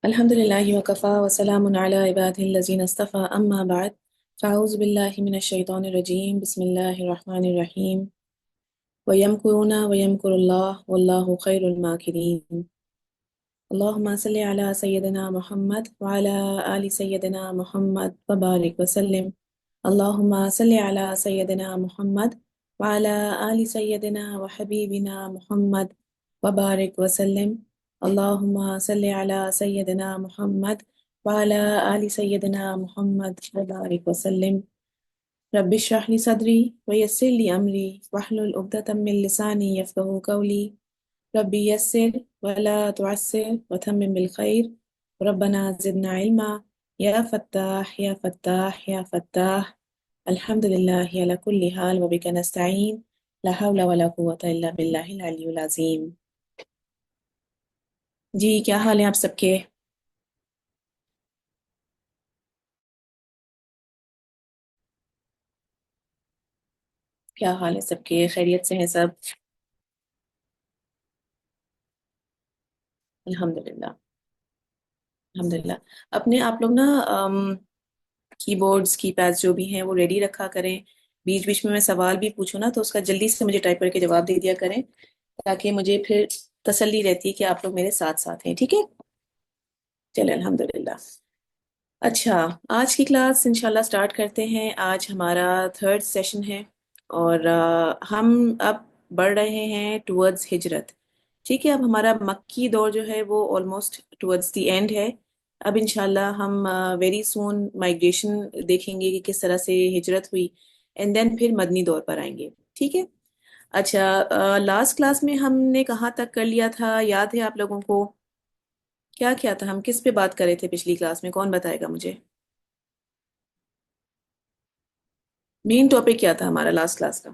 الحمد لله وكفى وسلام على عباده الذين اصطفى أما بعد فأعوذ بالله من الشيطان الرجيم بسم الله الرحمن الرحيم ويمكرون ويمكر الله والله خير الماكرين اللهم صل على سيدنا محمد وعلى آل سيدنا محمد وبارك وسلم اللهم صل على سيدنا محمد وعلى آل سيدنا وحبيبنا محمد وبارك وسلم اللهم صل على سيدنا محمد وعلى آل سيدنا محمد وبارك وسلم رب اشرح لي صدري ويسر لي أمري واحلل عقدة من لساني يفقهوا قولي ربي يسر ولا تعسر وتمم بالخير ربنا زدنا علما يا فتاح يا فتاح يا فتاح الحمد لله على كل حال وبك نستعين لا حول ولا قوة إلا بالله العلي العظيم جی کیا حال ہے آپ سب کے؟ کیا حال ہے سب کے؟ خیریت سے ہیں سب؟ الحمدللہ الحمدللہ اپنے آپ لوگ نا کی بورڈز کی پیڈز جو بھی ہیں وہ ریڈی رکھا کریں. بیچ بیچ میں سوال بھی پوچھوں نا تو اس کا جلدی سے مجھے ٹائپ کر کے جواب دے دیا کریں تاکہ مجھے پھر تسلی رہتی ہے کہ آپ لوگ میرے ساتھ ساتھ ہیں. ٹھیک ہے چلیں الحمدللہ. اچھا آج کی کلاس انشاءاللہ سٹارٹ کرتے ہیں. آج ہمارا تھرڈ سیشن ہے اور ہم اب بڑھ رہے ہیں ٹورڈز ہجرت. ٹھیک ہے اب ہمارا مکی دور جو ہے وہ آلموسٹ ٹورڈز دی اینڈ ہے. اب انشاءاللہ ہم ویری سون مائگریشن دیکھیں گے کہ کس طرح سے ہجرت ہوئی اینڈ دین پھر مدنی دور پر آئیں گے. ٹھیک ہے اچھا لاسٹ کلاس میں ہم نے کہاں تک کر لیا تھا یاد ہے آپ لوگوں کو؟ کیا تھا؟ ہم کس پہ بات کر رہے تھے پچھلی کلاس میں؟ کون بتائے گا مجھے؟ مین ٹاپک کیا تھا ہمارا لاسٹ کلاس کا؟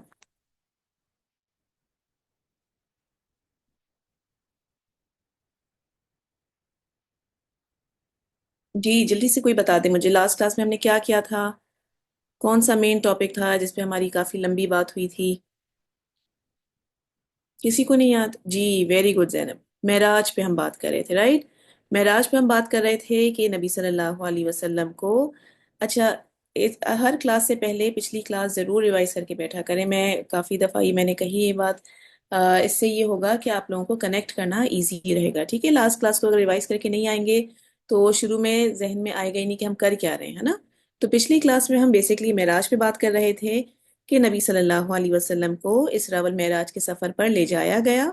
جی جلدی سے کوئی بتا دے مجھے لاسٹ کلاس میں ہم نے کیا کیا تھا. کون سا مین ٹاپک تھا جس پہ ہماری کافی لمبی بات ہوئی تھی؟ کسی کو نہیں یاد؟ جی ویری گڈ زینب. معراج پہ ہم بات کر رہے تھے رائٹ. معراج پہ ہم بات کر رہے تھے کہ نبی صلی اللہ علیہ وسلم کو اچھا ہر کلاس سے پہلے پچھلی کلاس ضرور ریوائز کر کے بیٹھا کریں. میں کافی دفعہ میں نے کہی یہ بات. اس سے یہ ہوگا کہ آپ لوگوں کو کنیکٹ کرنا ایزی رہے گا. ٹھیک ہے لاسٹ کلاس کو اگر ریوائز کر کے نہیں آئیں گے تو شروع میں ذہن میں آئے گا ہی نہیں کہ ہم کر کیا رہے ہیں ہے نا. تو پچھلی کلاس میں ہم بیسکلی معراج پہ بات کر رہے تھے کہ نبی صلی اللہ علیہ وسلم کو اسراء والمعراج کے سفر پر لے جایا گیا.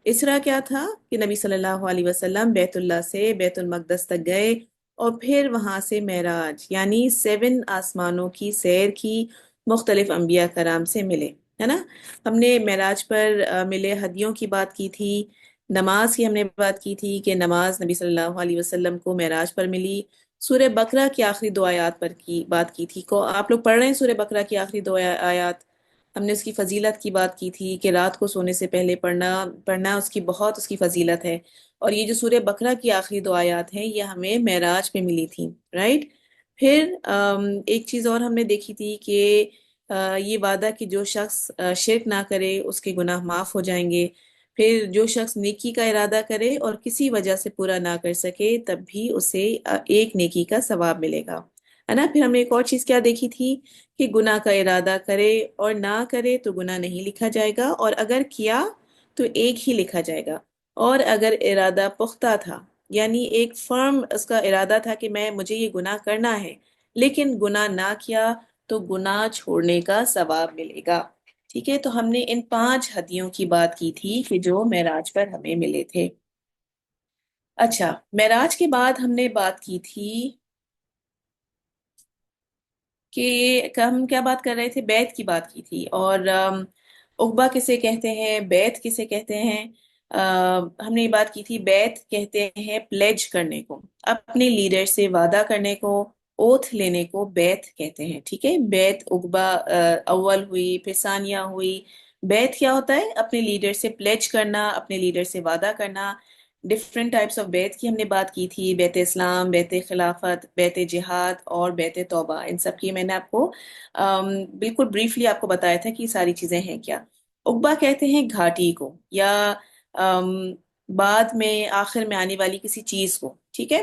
اسراء کیا تھا کہ نبی صلی اللہ علیہ وسلم بیت اللہ سے بیت المقدس تک گئے اور پھر وہاں سے معراج یعنی 7 آسمانوں کی سیر کی. مختلف انبیاء کرام سے ملے ہے نا. ہم نے معراج پر ملے ہدیوں کی بات کی تھی. نماز کی ہم نے بات کی تھی کہ نماز نبی صلی اللہ علیہ وسلم کو معراج پر ملی. سورہ بقرہ کی آخری 2 آیات پر کی بات کی تھی. کو آپ لوگ پڑھ رہے ہیں سورہ بقرہ کی آخری 2 آیات؟ ہم نے اس کی فضیلت کی بات کی تھی کہ رات کو سونے سے پہلے پڑھنا اس کی بہت اس کی فضیلت ہے. اور یہ جو سورہ بقرہ کی آخری 2 آیات ہیں یہ ہمیں معراج پہ ملی تھی رائٹ. پھر ایک چیز اور ہم نے دیکھی تھی کہ یہ وعدہ کہ جو شخص شرک نہ کرے اس کے گناہ معاف ہو جائیں گے. پھر جو شخص نیکی کا ارادہ کرے اور کسی وجہ سے پورا نہ کر سکے تب بھی اسے ایک نیکی کا ثواب ملے گا ہے نا. پھر ہم نے ایک اور چیز کیا دیکھی تھی کہ گناہ کا ارادہ کرے اور نہ کرے تو گناہ نہیں لکھا جائے گا اور اگر کیا تو ایک ہی لکھا جائے گا. اور اگر ارادہ پختہ تھا یعنی ایک فرم اس کا ارادہ تھا کہ مجھے یہ گناہ کرنا ہے لیکن گناہ نہ کیا تو گناہ چھوڑنے کا ثواب ملے گا. ٹھیک ہے تو ہم نے ان 5 ہدیوں کی بات کی تھی کہ جو معراج پر ہمیں ملے تھے. اچھا معراج کے بعد ہم نے بات کی تھی کہ ہم کیا بات کر رہے تھے؟ بیت کی بات کی تھی. اور عقبہ کسے کہتے ہیں؟ بیت کسے کہتے ہیں؟ ہم نے یہ بات کی تھی بیت کہتے ہیں پلیج کرنے کو، اپنے لیڈر سے وعدہ کرنے کو، اوتھ لینے کو بیت کہتے ہیں. ٹھیک ہے بیت عقبہ اول ہوئی پھر ثانیہ ہوئی. بیت کیا ہوتا ہے؟ اپنے لیڈر سے پلیج کرنا، اپنے لیڈر سے وعدہ کرنا. ڈفرینٹ ٹائپس آف بیت کی ہم نے بات کی تھی. بیت اسلام، بیت خلافت، بیت جہاد اور بیت توبہ. ان سب کی میں نے آپ کو بالکل بریفلی آپ کو بتایا تھا کہ یہ ساری چیزیں ہیں کیا. عقبہ کہتے ہیں گھاٹی کو یا بعد میں آخر میں آنے والی کسی چیز کو. ٹھیک ہے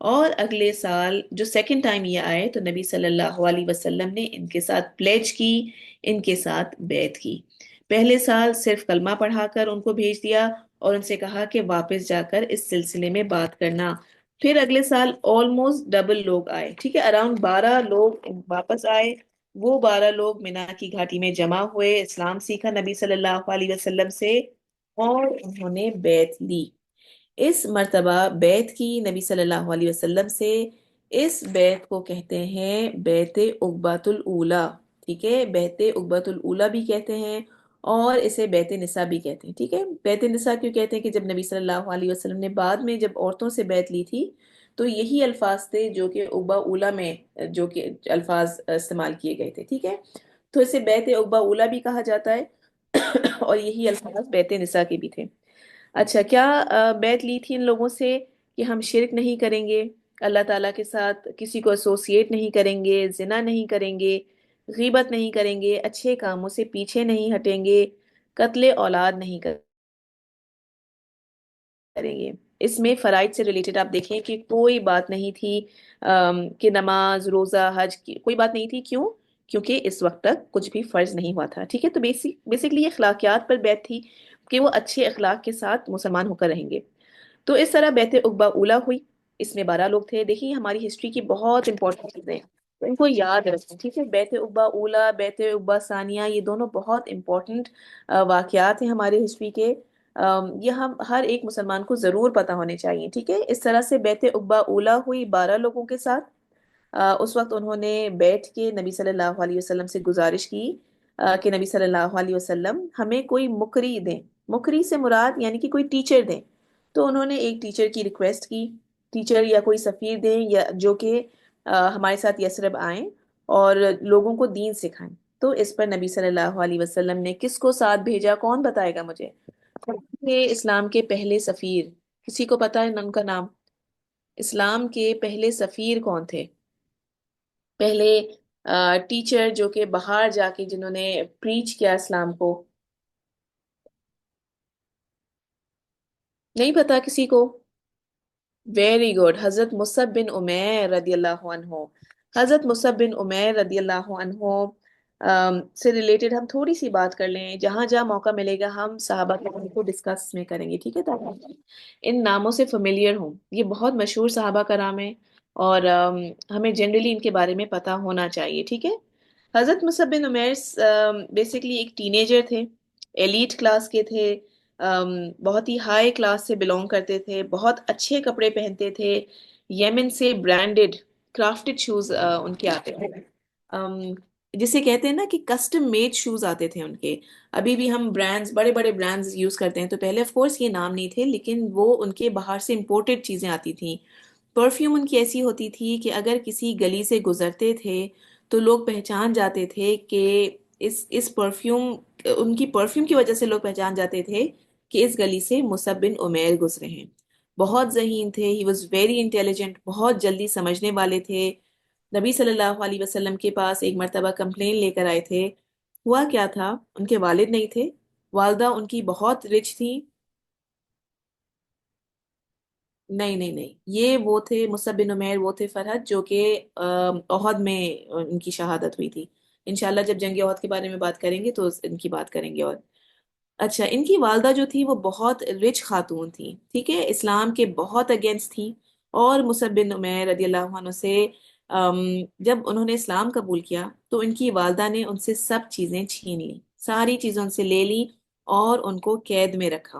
اور اگلے سال جو سیکنڈ ٹائم یہ آئے تو نبی صلی اللہ علیہ وسلم نے ان کے ساتھ پلیج کی، ان کے ساتھ بیعت کی۔ پہلے سال صرف کلمہ پڑھا کر ان کو بھیج دیا اور ان سے کہا کہ واپس جا کر اس سلسلے میں بات کرنا۔ پھر اگلے سال آلموسٹ ڈبل لوگ آئے، ٹھیک ہے، اراؤنڈ 12 لوگ واپس آئے۔ وہ 12 لوگ مینا کی گھاٹی میں جمع ہوئے، اسلام سیکھا نبی صلی اللہ علیہ وسلم سے، اور انہوں نے بیعت لی۔ اس مرتبہ بیعت کی نبی صلی اللہ علیہ وسلم سے۔ اس بیعت کو کہتے ہیں بیعت عقبۃ الاولی، ٹھیک ہے، بیعت عقبۃ الاولی بھی کہتے ہیں، اور اسے بیعت نساء بھی کہتے ہیں، ٹھیک ہے۔ بیعت نساء کیوں کہتے ہیں؟ کہ جب نبی صلی اللہ علیہ وسلم نے بعد میں جب عورتوں سے بیعت لی تھی تو یہی الفاظ تھے جو کہ عقبہ اولی میں جو کہ الفاظ استعمال کیے گئے تھے، ٹھیک ہے۔ تو اسے بیعت عقبہ اولی بھی کہا جاتا ہے اور یہی الفاظ بیعت نساء کے بھی تھے۔ اچھا، کیا بیعت لی تھی ان لوگوں سے؟ کہ ہم شرک نہیں کریں گے، اللہ تعالیٰ کے ساتھ کسی کو ایسوسیٹ نہیں کریں گے، زنا نہیں کریں گے، غیبت نہیں کریں گے، اچھے کاموں سے پیچھے نہیں ہٹیں گے، قتل اولاد نہیں کریں گے۔ اس میں فرائض سے ریلیٹڈ آپ دیکھیں کہ کوئی بات نہیں تھی کہ نماز روزہ حج کی کوئی بات نہیں تھی، کیوں؟ کیونکہ اس وقت تک کچھ بھی فرض نہیں ہوا تھا، ٹھیک ہے۔ تو بیسکلی یہ اخلاقیات پر بیت تھی کہ وہ اچھے اخلاق کے ساتھ مسلمان ہو کر رہیں گے۔ تو اس طرح بیت عقبہ اولا ہوئی، اس میں 12 لوگ تھے۔ دیکھیے ہماری ہسٹری کی بہت امپورٹنٹ چیزیں ہیں، تو ان کو یاد رکھیں، ٹھیک ہے۔ بیت عقبہ اولا، بیت عقبہ ثانیہ، یہ دونوں بہت امپورٹنٹ واقعات ہیں ہمارے ہسٹری کے۔ یہ ہم ہر ایک مسلمان کو ضرور پتہ ہونے چاہیے، ٹھیک ہے۔ اس طرح سے بیت عقبہ اولا ہوئی 12 لوگوں کے ساتھ۔ اس وقت انہوں نے بیٹھ کے نبی صلی اللہ علیہ وسلم سے گزارش کی کہ نبی صلی اللہ علیہ وسلم ہمیں کوئی مکری دیں۔ مکری سے مراد یعنی کہ کوئی ٹیچر دیں۔ تو انہوں نے ایک ٹیچر کی ریکویسٹ کی، ٹیچر یا کوئی سفیر دیں یا جو کہ ہمارے ساتھ یثرب آئیں اور لوگوں کو دین سکھائیں۔ تو اس پر نبی صلی اللہ علیہ وسلم نے کس کو ساتھ بھیجا؟ کون بتائے گا مجھے؟ اسلام کے پہلے سفیر، کسی کو پتا ہے ان کا نام؟ اسلام کے پہلے سفیر کون تھے؟ پہلے ٹیچر جو کہ باہر جا کے جنہوں نے پریچ کیا اسلام کو؟ نہیں پتا کسی کو؟ ویری گڈ، حضرت مصعب بن عمیر رضی اللہ عنہ۔ حضرت مصعب بن عمیر رضی اللہ عنہ سے ریلیٹڈ ہم تھوڑی سی بات کر لیں، جہاں جہاں موقع ملے گا ہم صحابہ کے بارے کو ڈسکس میں کریں گے، ٹھیک ہے، تاکہ ان ناموں سے فیملیئر ہوں۔ یہ بہت مشہور صحابہ کرام ہیں اور ہمیں جنرلی ان کے بارے میں پتہ ہونا چاہیے، ٹھیک ہے۔ حضرت مصعب بن عمیر بیسکلی ایک ٹینیجر تھے، ایلیٹ کلاس کے تھے، بہت ہی ہائی کلاس سے بلونگ کرتے تھے، بہت اچھے کپڑے پہنتے تھے، یمن سے برانڈڈ کرافٹڈ شوز ان کے آتے تھے، ام، جسے کہتے ہیں نا کہ کسٹم میڈ شوز آتے تھے ان کے۔ ابھی بھی ہم برانڈز، بڑے بڑے برانڈز یوز کرتے ہیں، تو پہلے آف کورس یہ نام نہیں تھے، لیکن وہ ان کے باہر سے امپورٹڈ چیزیں آتی تھیں۔ پرفیوم ان کی ایسی ہوتی تھی کہ اگر کسی گلی سے گزرتے تھے تو لوگ پہچان جاتے تھے کہ اس پرفیوم، ان کی پرفیوم کی وجہ سے لوگ پہچان جاتے تھے کہ اس گلی سے مصعب بن عمیر گزرے ہیں۔ بہت ذہین تھے، ہی واز ویری انٹیلیجنٹ، بہت جلدی سمجھنے والے تھے۔ نبی صلی اللہ علیہ وسلم کے پاس ایک مرتبہ کمپلین لے کر آئے تھے۔ ہوا کیا تھا، ان کے والد نہیں تھے، والدہ ان کی بہت رچ تھی۔ نہیں نہیں نہیں، یہ وہ تھے مصعب بن عمیر، وہ تھے فرحت جو کہ احد میں ان کی شہادت ہوئی تھی۔ انشاءاللہ جب جنگ احد کے بارے میں بات کریں گے تو ان کی بات کریں گے۔ اور اچھا، ان کی والدہ جو تھی وہ بہت رچ خاتون تھی، ٹھیک ہے، اسلام کے بہت اگینسٹ تھی، اور مصعب بن عمیر رضی اللہ عنہ سے ام، جب انہوں نے اسلام قبول کیا تو ان کی والدہ نے ان سے سب چیزیں چھین لی، ساری چیزیں ان سے لے لی اور ان کو قید میں رکھا۔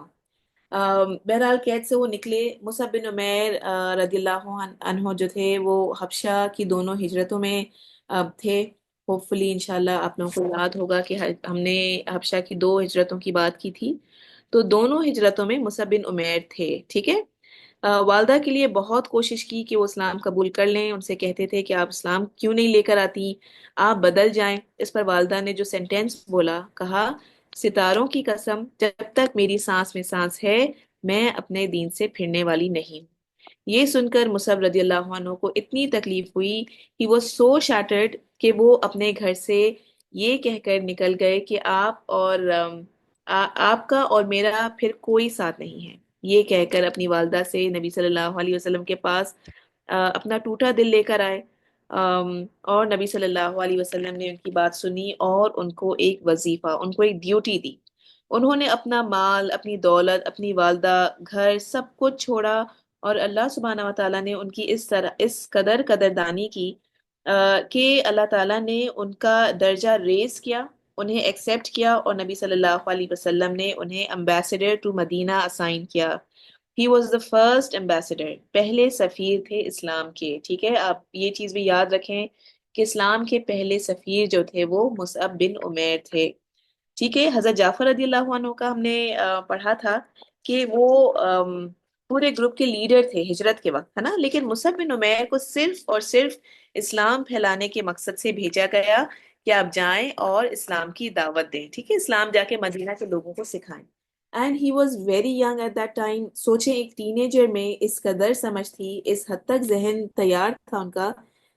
بہرحال قید سے وہ نکلے۔ مصعب بن عمیر رضی اللہ عنہ جو تھے وہ حبشہ کی دونوں ہجرتوں میں تھے۔ ہوپ فلی انشاءاللہ آپ لوگوں کو یاد ہوگا کہ ہم نے حبشہ کی 2 ہجرتوں کی بات کی تھی، تو دونوں ہجرتوں میں مصعب بن عمیر تھے، ٹھیک ہے۔ والدہ کے لیے بہت کوشش کی کہ وہ اسلام قبول کر لیں، ان سے کہتے تھے کہ آپ اسلام کیوں نہیں لے کر آتی، آپ بدل جائیں۔ اس پر والدہ نے جو سینٹینس بولا، کہا ستاروں کی قسم جب تک میری سانس میں سانس ہے میں اپنے دین سے پھرنے والی نہیں۔ یہ سن کر مصعب رضی اللہ عنہ کو اتنی تکلیف ہوئی کہ وہ سو شیٹرڈ کہ وہ اپنے گھر سے یہ کہہ کر نکل گئے کہ آپ کا اور میرا پھر کوئی ساتھ نہیں ہے۔ یہ کہہ کر اپنی والدہ سے نبی صلی اللہ علیہ وسلم کے پاس اپنا ٹوٹا دل لے کر آئے، اور نبی صلی اللہ علیہ وسلم نے ان کی بات سنی اور ان کو ایک وظیفہ، ان کو ایک ڈیوٹی دی۔ انہوں نے اپنا مال، اپنی دولت، اپنی والدہ، گھر، سب کچھ چھوڑا، اور اللہ سبحانہ و تعالیٰ نے ان کی اس طرح اس قدر قدردانی کی کہ اللہ تعالیٰ نے ان کا درجہ ریز کیا، انہیں ایکسیپٹ کیا، اور نبی صلی اللہ علیہ وسلم نے انہیں امبیسڈر ٹو مدینہ اسائن کیا۔ He was the first ambassador, پہلے سفیر تھے اسلام کے، ٹھیک ہے؟ آپ یہ چیز بھی یاد رکھیں کہ اسلام کے پہلے سفیر جو تھے وہ مصعب بن عمیر تھے، ٹھیک ہے؟ حضرت جعفر رضی اللہ عنہ کا ہم نے پڑھا تھا کہ وہ پورے گروپ کے لیڈر تھے ہجرت کے وقت، ہے نا؟ لیکن مصعب بن عمیر کو صرف اور صرف اسلام پھیلانے کے مقصد سے بھیجا گیا کہ آپ جائیں اور اسلام کی دعوت دیں، ٹھیک ہے؟ اسلام جا کے مدینہ کے لوگوں کو سکھائیں۔ And he was very young at that time, سوچیں ایک ٹین ایجر میں اس قدر سمجھ تھی، اس حد تک ذہن تیار تھا ان کا،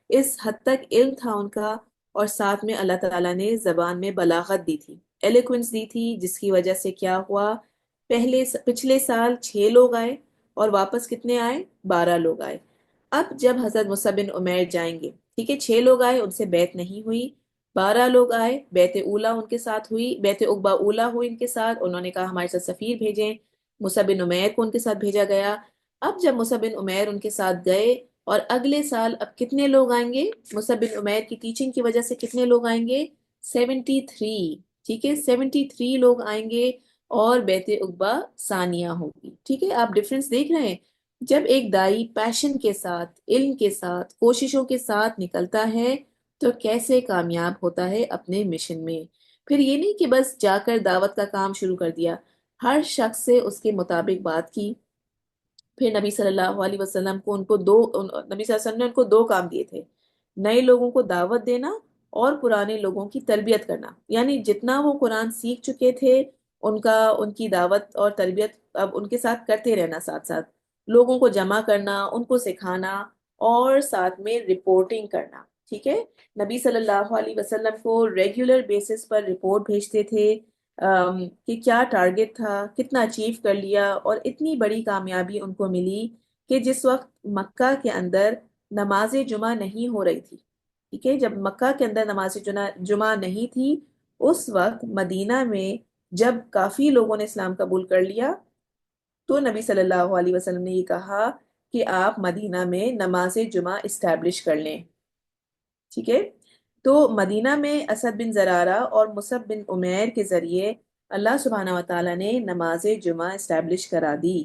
اس حد تک علم تھا ان کا، اور ساتھ میں اللہ تعالیٰ نے زبان میں بلاغت دی تھی، ایلیکوینس دی تھی، جس کی وجہ سے کیا ہوا، پچھلے سال 6 لوگ آئے اور واپس کتنے آئے؟ 12 لوگ آئے۔ اب جب حضرت مصعب بن عمیر جائیں گے، ٹھیک ہے، 6 لوگ آئے، ان سے بیعت نہیں ہوئی، 12 لوگ آئے، بیعت اولا ان کے ساتھ ہوئی، بیعت عقبہ اولا ہوئی ان کے ساتھ، انہوں نے کہا ہمارے ساتھ سفیر بھیجیں، مصعب بن عمیر کو ان کے ساتھ بھیجا گیا۔ اب جب مصعب بن عمیر ان کے ساتھ گئے، اور اگلے سال اب کتنے لوگ آئیں گے؟ مصعب بن عمیر کی ٹیچنگ کی وجہ سے کتنے لوگ آئیں گے؟ 73، ٹھیک ہے، 73 لوگ آئیں گے، اور بیعت عقبہ ثانیہ ہوگی، ٹھیک ہے؟ آپ ڈفرنس دیکھ رہے ہیں؟ جب ایک دائی پیشن کے ساتھ، علم کے ساتھ، کوششوں کے ساتھ نکلتا ہے تو کیسے کامیاب ہوتا ہے اپنے مشن میں۔ پھر یہ نہیں کہ بس جا کر دعوت کا کام شروع کر دیا، ہر شخص سے اس کے مطابق بات کی۔ پھر نبی صلی اللہ علیہ وسلم کو نبی صلی اللہ علیہ وسلم نے ان کو 2 کام دیے تھے، نئے لوگوں کو دعوت دینا اور پرانے لوگوں کی تربیت کرنا، یعنی جتنا وہ قرآن سیکھ چکے تھے ان کی دعوت اور تربیت اب ان کے ساتھ کرتے رہنا، ساتھ ساتھ لوگوں کو جمع کرنا، ان کو سکھانا، اور ساتھ میں رپورٹنگ کرنا، ٹھیک ہے؟ نبی صلی اللہ علیہ وسلم کو ریگولر بیسس پر رپورٹ بھیجتے تھے کہ کیا ٹارگٹ تھا، کتنا اچیو کر لیا، اور اتنی بڑی کامیابی ان کو ملی کہ جس وقت مکہ کے اندر نماز جمعہ نہیں ہو رہی تھی، ٹھیک ہے، جب مکہ کے اندر نماز جمعہ نہیں تھی، اس وقت مدینہ میں جب کافی لوگوں نے اسلام قبول کر لیا، تو نبی صلی اللہ علیہ وسلم نے یہ کہا کہ آپ مدینہ میں نماز جمعہ اسٹیبلش کر لیں، ٹھیک ہے؟ تو مدینہ میں اسد بن زرارہ اور مصعب بن عمیر کے ذریعے اللہ سبحانہ و تعالیٰ نے نماز جمعہ اسٹیبلش کرا دی۔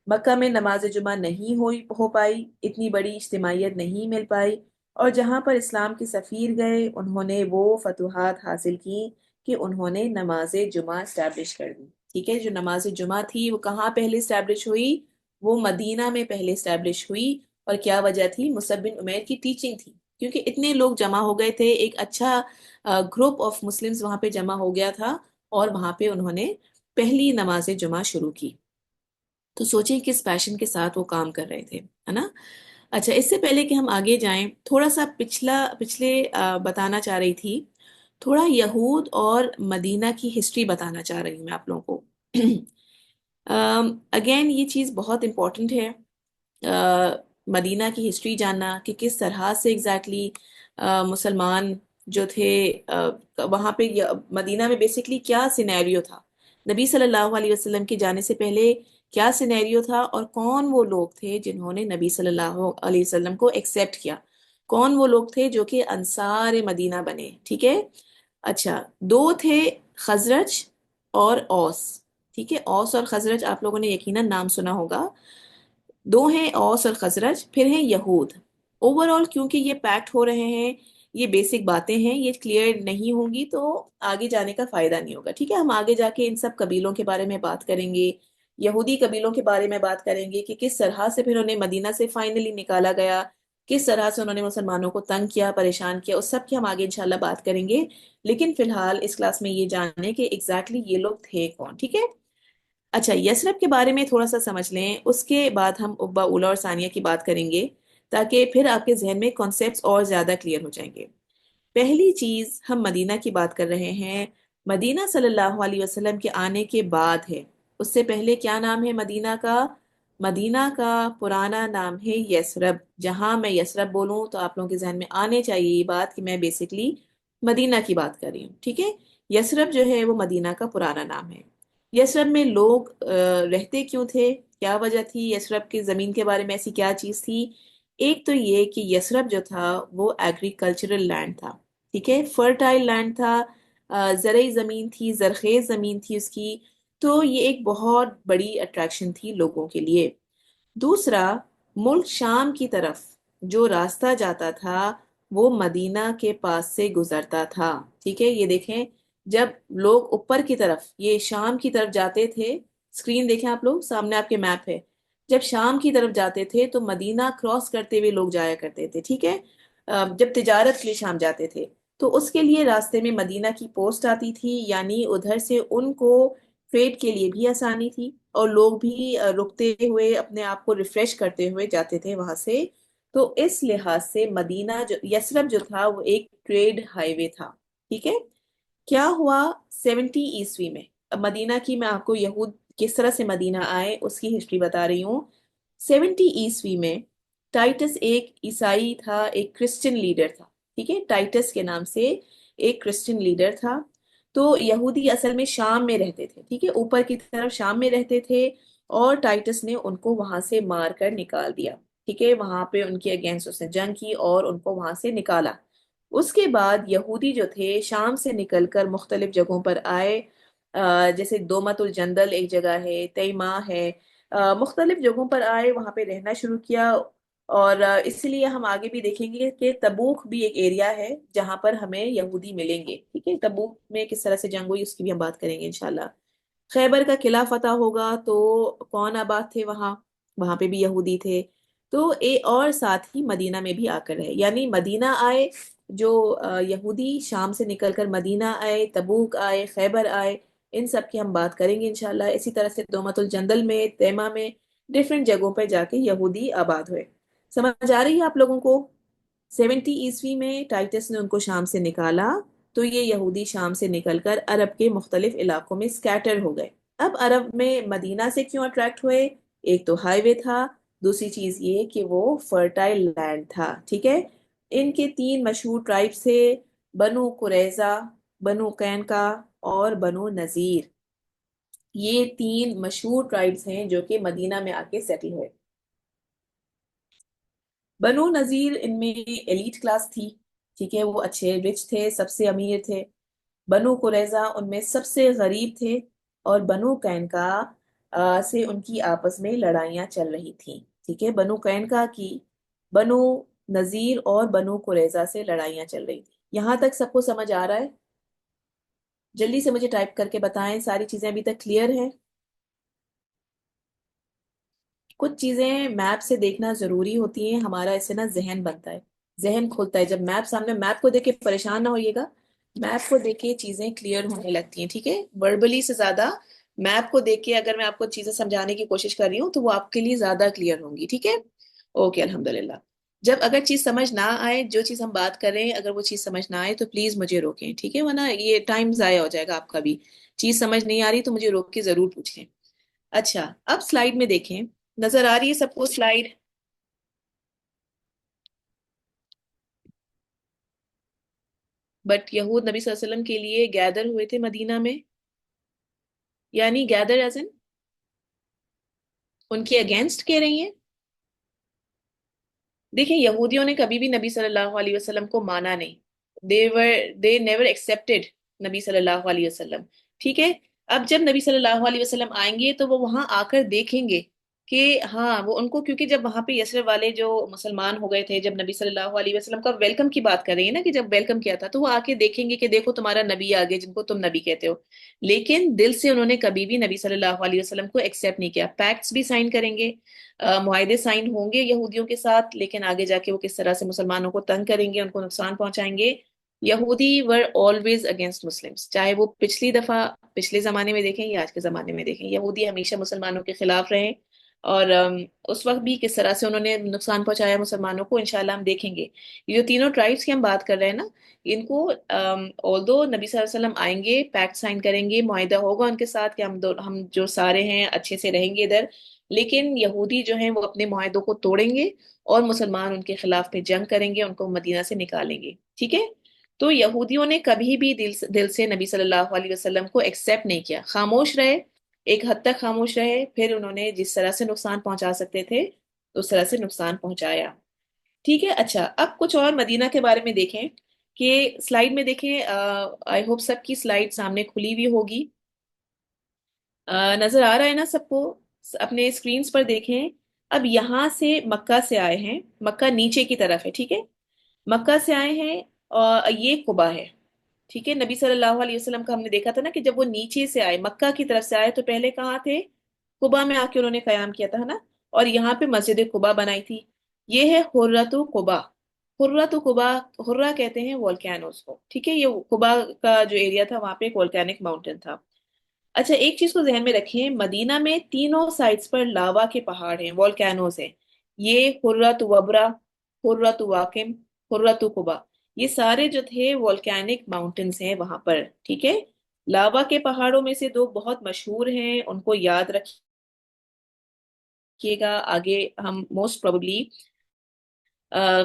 مکہ میں نماز جمعہ نہیں ہو پائی، اتنی بڑی اجتماعیت نہیں مل پائی، اور جہاں پر اسلام کے سفیر گئے انہوں نے وہ فتوحات حاصل کی کہ انہوں نے نماز جمعہ اسٹیبلش کر دی، ٹھیک ہے؟ جو نماز جمعہ تھی وہ کہاں پہلے اسٹیبلش ہوئی؟ وہ مدینہ میں پہلے اسٹیبلش ہوئی، اور کیا وجہ تھی؟ مصعب بن عمیر کی ٹیچنگ تھی، کیونکہ اتنے لوگ جمع ہو گئے تھے، ایک اچھا گروپ آف مسلمز وہاں پہ جمع ہو گیا تھا، اور وہاں پہ انہوں نے پہلی نماز جمعہ شروع کی۔ تو سوچیں کس پیشن کے ساتھ وہ کام کر رہے تھے، ہے نا؟ اچھا، اس سے پہلے کہ ہم آگے جائیں، تھوڑا سا پچھلے بتانا چاہ رہی تھی، تھوڑا یہود اور مدینہ کی ہسٹری بتانا چاہ رہی ہوں میں آپ لوگوں کو۔ اگین یہ چیز بہت امپورٹنٹ ہے، مدینہ کی ہسٹری جاننا کہ کس طرح سے ایگزیکٹلی مسلمان جو تھے وہاں پہ مدینہ میں بیسکلی کیا سینیریو تھا، نبی صلی اللہ علیہ وسلم کے جانے سے پہلے کیا سینیریو تھا، اور کون وہ لوگ تھے جنہوں نے نبی صلی اللہ علیہ وسلم کو ایکسیپٹ کیا، کون وہ لوگ تھے جو کہ انصار مدینہ بنے، ٹھیک ہے؟ اچھا، 2 تھے، خزرج اور اوس، ٹھیک ہے؟ اوس اور خزرج آپ لوگوں نے یقیناً نام سنا ہوگا، 2 ہیں اوس اور خزرج، پھر ہیں یہود۔ اوور آل کیونکہ یہ پیکٹ ہو رہے ہیں، یہ بیسک باتیں ہیں، یہ کلیئر نہیں ہوں گی تو آگے جانے کا فائدہ نہیں ہوگا، ٹھیک ہے؟ ہم آگے جا کے ان سب قبیلوں کے بارے میں بات کریں گے، یہودی قبیلوں کے بارے میں بات کریں گے کہ کس طرح سے پھر انہیں مدینہ سے فائنلی نکالا گیا، کس طرح سے انہوں نے مسلمانوں کو تنگ کیا، پریشان کیا، اس سب کی ہم آگے انشاءاللہ بات کریں گے۔ لیکن فی الحال اس کلاس میں یہ جانیں کہ ایگزیکٹلی یہ لوگ تھے کون، ٹھیک ہے؟ اچھا، یثرب کے بارے میں تھوڑا سا سمجھ لیں، اس کے بعد ہم عقبہ اولا اور ثانیہ کی بات کریں گے، تاکہ پھر آپ کے ذہن میں کانسیپٹس اور زیادہ کلیئر ہو جائیں گے۔ پہلی چیز ہم مدینہ کی بات کر رہے ہیں، مدینہ صلی اللہ علیہ وسلم کے آنے کے بعد ہے، اس سے پہلے کیا نام ہے مدینہ کا؟ مدینہ کا پرانا نام ہے یثرب. جہاں میں یثرب بولوں تو آپ لوگوں کے ذہن میں آنے چاہیے یہ بات کہ میں بیسکلی مدینہ کی بات کر رہی ہوں. ٹھیک ہے. یثرب جو ہے وہ مدینہ کا پرانا نام ہے. یثرب میں لوگ رہتے کیوں تھے؟ کیا وجہ تھی؟ یثرب کی زمین کے بارے میں ایسی کیا چیز تھی؟ ایک تو یہ کہ یثرب جو تھا وہ ایگریکلچرل لینڈ تھا. ٹھیک ہے. فرٹائل لینڈ تھا. زرعی زمین تھی، زرخیز زمین تھی اس کی. تو یہ ایک بہت بڑی اٹریکشن تھی لوگوں کے لیے. دوسرا، ملک شام کی طرف جو راستہ جاتا تھا وہ مدینہ کے پاس سے گزرتا تھا. ٹھیک ہے. یہ دیکھیں، جب لوگ اوپر کی طرف یہ شام کی طرف جاتے تھے، اسکرین دیکھیں آپ لوگ، سامنے آپ کے میپ ہے. جب شام کی طرف جاتے تھے تو مدینہ کراس کرتے ہوئے لوگ جایا کرتے تھے. ٹھیک ہے. جب تجارت کے لیے شام جاتے تھے تو اس کے لیے راستے میں مدینہ کی پوسٹ آتی تھی، یعنی ادھر سے ان کو ٹریڈ کے لیے بھی آسانی تھی اور لوگ بھی رکتے ہوئے اپنے آپ کو ریفریش کرتے ہوئے جاتے تھے وہاں سے. تو اس لحاظ سے مدینہ جو یثرب جو تھا وہ ایک ٹریڈ ہائی وے تھا. ٹھیک ہے. کیا ہوا 70 عیسوی میں؟ اب مدینہ کی میں آپ کو یہود کس طرح سے مدینہ آئے اس کی ہسٹری بتا رہی ہوں. 70 عیسوی میں ٹائٹس ایک عیسائی تھا، ایک کرسچن لیڈر تھا. ٹھیک ہے. ٹائٹس کے نام سے ایک کرسچن لیڈر تھا. تو یہودی اصل میں شام میں رہتے تھے. ٹھیک ہے. اوپر کی طرف شام میں رہتے تھے اور ٹائٹس نے ان کو وہاں سے مار کر نکال دیا. ٹھیک ہے. وہاں پہ ان کے اگینسٹ اس نے جنگ کی اور ان کو وہاں سے نکالا. اس کے بعد یہودی جو تھے شام سے نکل کر مختلف جگہوں پر آئے. جیسے دومت الجندل ایک جگہ ہے، تیماہ ہے. مختلف جگہوں پر آئے، وہاں پہ رہنا شروع کیا. اور اس لیے ہم آگے بھی دیکھیں گے کہ تبوک بھی ایک ایریا ہے جہاں پر ہمیں یہودی ملیں گے. ٹھیک ہے. تبوک میں کس طرح سے جنگ ہوئی اس کی بھی ہم بات کریں گے انشاءاللہ. خیبر کا قلعہ فتح ہوگا تو کون آباد تھے وہاں؟ وہاں پہ بھی یہودی تھے. تو اور ساتھ ہی مدینہ میں بھی آ کر رہے، یعنی مدینہ آئے جو یہودی شام سے نکل کر مدینہ آئے، تبوک آئے، خیبر آئے. ان سب کی ہم بات کریں گے انشاءاللہ. اسی طرح سے دومت الجندل میں، تیمہ میں، ڈفرینٹ جگہوں پہ جا کے یہودی آباد ہوئے. سمجھ آ رہی ہے آپ لوگوں کو؟ 70 عیسوی میں ٹائٹس نے ان کو شام سے نکالا تو یہ یہودی شام سے نکل کر عرب کے مختلف علاقوں میں سکیٹر ہو گئے. اب عرب میں مدینہ سے کیوں اٹریکٹ ہوئے؟ ایک تو ہائی وے تھا، دوسری چیز یہ کہ وہ فرٹائل لینڈ تھا. ٹھیک ہے. ان کے 3 مشہور ٹرائبس تھے، بنو قریظہ، بنو قینقاع اور بنو نذیر. یہ 3 مشہور ٹرائبس ہیں جو کہ مدینہ میں آ کے سیٹل ہوئے. بنو نذیر ان میں ایلیٹ کلاس تھی. ٹھیک ہے. وہ اچھے رچ تھے، سب سے امیر تھے. بنو قریظہ ان میں سب سے غریب تھے. اور بنو قینقاع سے ان کی آپس میں لڑائیاں چل رہی تھیں. ٹھیک ہے. بنو قینقاع کی بنو نذیر اور بنو قریظہ سے لڑائیاں چل رہی تھیں. یہاں تک سب کو سمجھ آ رہا ہے؟ جلدی سے مجھے ٹائپ کر کے بتائیں ساری چیزیں ابھی تک کلیئر ہیں. کچھ چیزیں میپ سے دیکھنا ضروری ہوتی ہیں، ہمارا اس سے نا ذہن بنتا ہے، ذہن کھلتا ہے. جب میپ سامنے، میپ کو دیکھ کے پریشان نہ ہوئیے گا، میپ کو دیکھ کے چیزیں کلیئر ہونے لگتی ہیں. ٹھیک ہے. وربلی سے زیادہ میپ کو دیکھ کے اگر میں آپ کو چیزیں سمجھانے کی کوشش کر رہی ہوں تو وہ آپ کے لیے زیادہ کلیئر ہوں گی. ٹھیک ہے. اوکے. الحمدللہ. جب اگر چیز سمجھ نہ آئے، جو چیز ہم بات کر رہے ہیں اگر وہ چیز سمجھ نہ آئے تو پلیز مجھے روکیں. ٹھیک ہے. ورنہ یہ ٹائم ضائع ہو جائے گا آپ کا بھی. چیز سمجھ نہیں آ رہی تو مجھے روک کے ضرور پوچھیں. اچھا، اب سلائیڈ میں دیکھیں. نظر آ رہی ہے سب کو سلائیڈ؟ بٹ یہود نبی صلی اللہ علیہ وسلم کے لیے گیدر ہوئے تھے مدینہ میں، یعنی گیدر ایز ان ان کے اگینسٹ کہہ رہی ہیں. دیکھیں، یہودیوں نے کبھی بھی نبی صلی اللہ علیہ وسلم کو مانا نہیں. they never accepted نبی صلی اللہ علیہ وسلم. ٹھیک ہے. اب جب نبی صلی اللہ علیہ وسلم آئیں گے تو وہ وہاں آ کر دیکھیں گے کہ ہاں وہ ان کو، کیونکہ جب وہاں پہ یثرب والے جو مسلمان ہو گئے تھے، جب نبی صلی اللہ علیہ وسلم کا ویلکم کی بات کر رہی ہیں نا، کہ جب ویلکم کیا تھا تو وہ آ کے دیکھیں گے کہ دیکھو تمہارا نبی آگے جن کو تم نبی کہتے ہو. لیکن دل سے انہوں نے کبھی بھی نبی صلی اللہ علیہ وسلم کو ایکسیپٹ نہیں کیا. پیکٹس بھی سائن کریں گے، معاہدے سائن ہوں گے یہودیوں کے ساتھ، لیکن آگے جا کے وہ کس طرح سے مسلمانوں کو تنگ کریں گے، ان کو نقصان پہنچائیں گے. یہودی ور آلویز اگینسٹ مسلمس. چاہے وہ پچھلی دفعہ پچھلے زمانے میں دیکھیں یا آج کے زمانے میں دیکھیں، یہودی ہمیشہ مسلمانوں کے خلاف رہے. اور اس وقت بھی کس طرح سے انہوں نے نقصان پہنچایا مسلمانوں کو، انشاءاللہ ہم دیکھیں گے۔ یہ جو تینوں ٹرائبس کی ہم بات کر رہے ہیں نا، ان کو آلدو نبی صلی اللہ علیہ وسلم آئیں گے، پیکٹ سائن کریں گے، معاہدہ ہوگا ان کے ساتھ کہ ہم جو سارے ہیں اچھے سے رہیں گے ادھر، لیکن یہودی جو ہیں وہ اپنے معاہدوں کو توڑیں گے اور مسلمان ان کے خلاف میں جنگ کریں گے، ان کو مدینہ سے نکالیں گے، ٹھیک ہے؟ تو یہودیوں نے کبھی بھی دل سے نبی صلی اللہ علیہ وسلم کو ایکسپٹ نہیں کیا، خاموش رہے، ایک حد تک خاموش رہے، پھر انہوں نے جس طرح سے نقصان پہنچا سکتے تھے اس طرح سے نقصان پہنچایا، ٹھیک ہے؟ اچھا، اب کچھ اور مدینہ کے بارے میں دیکھیں کہ سلائیڈ میں دیکھیں، آئی ہوپ سب کی سلائیڈ سامنے کھلی ہوئی ہوگی، نظر آ رہا ہے نا سب کو؟ اپنے اسکرینز پر دیکھیں۔ اب یہاں سے مکہ سے آئے ہیں، مکہ نیچے کی طرف ہے، ٹھیک ہے؟ مکہ سے آئے ہیں اور یہ قبا ہے، ٹھیک ہے؟ نبی صلی اللہ علیہ وسلم کا ہم نے دیکھا تھا نا کہ جب وہ نیچے سے آئے، مکہ کی طرف سے آئے، تو پہلے کہاں تھے؟ قبا میں آ کے انہوں نے قیام کیا تھا نا، اور یہاں پہ مسجد قبا بنائی تھی۔ یہ ہے حرۃ قبا، حرۃ قبا، حرہ کہتے ہیں والکینوز کو، ٹھیک ہے؟ یہ قبا کا جو ایریا تھا وہاں پہ ایک والکینک ماؤنٹین تھا۔ اچھا، ایک چیز کو ذہن میں رکھیں، مدینہ میں تینوں سائڈز پر لاوا کے پہاڑ ہیں، والکینوز ہیں، یہ حرۃ وبرا، حرۃ واقم، حرۃ قبا، یہ سارے جو تھے والکینک ماؤنٹینز ہیں وہاں پر، ٹھیک ہے؟ لاوا کے پہاڑوں میں سے دو بہت مشہور ہیں، ان کو یاد رکھیے گا، آگے ہم موسٹ پروبلی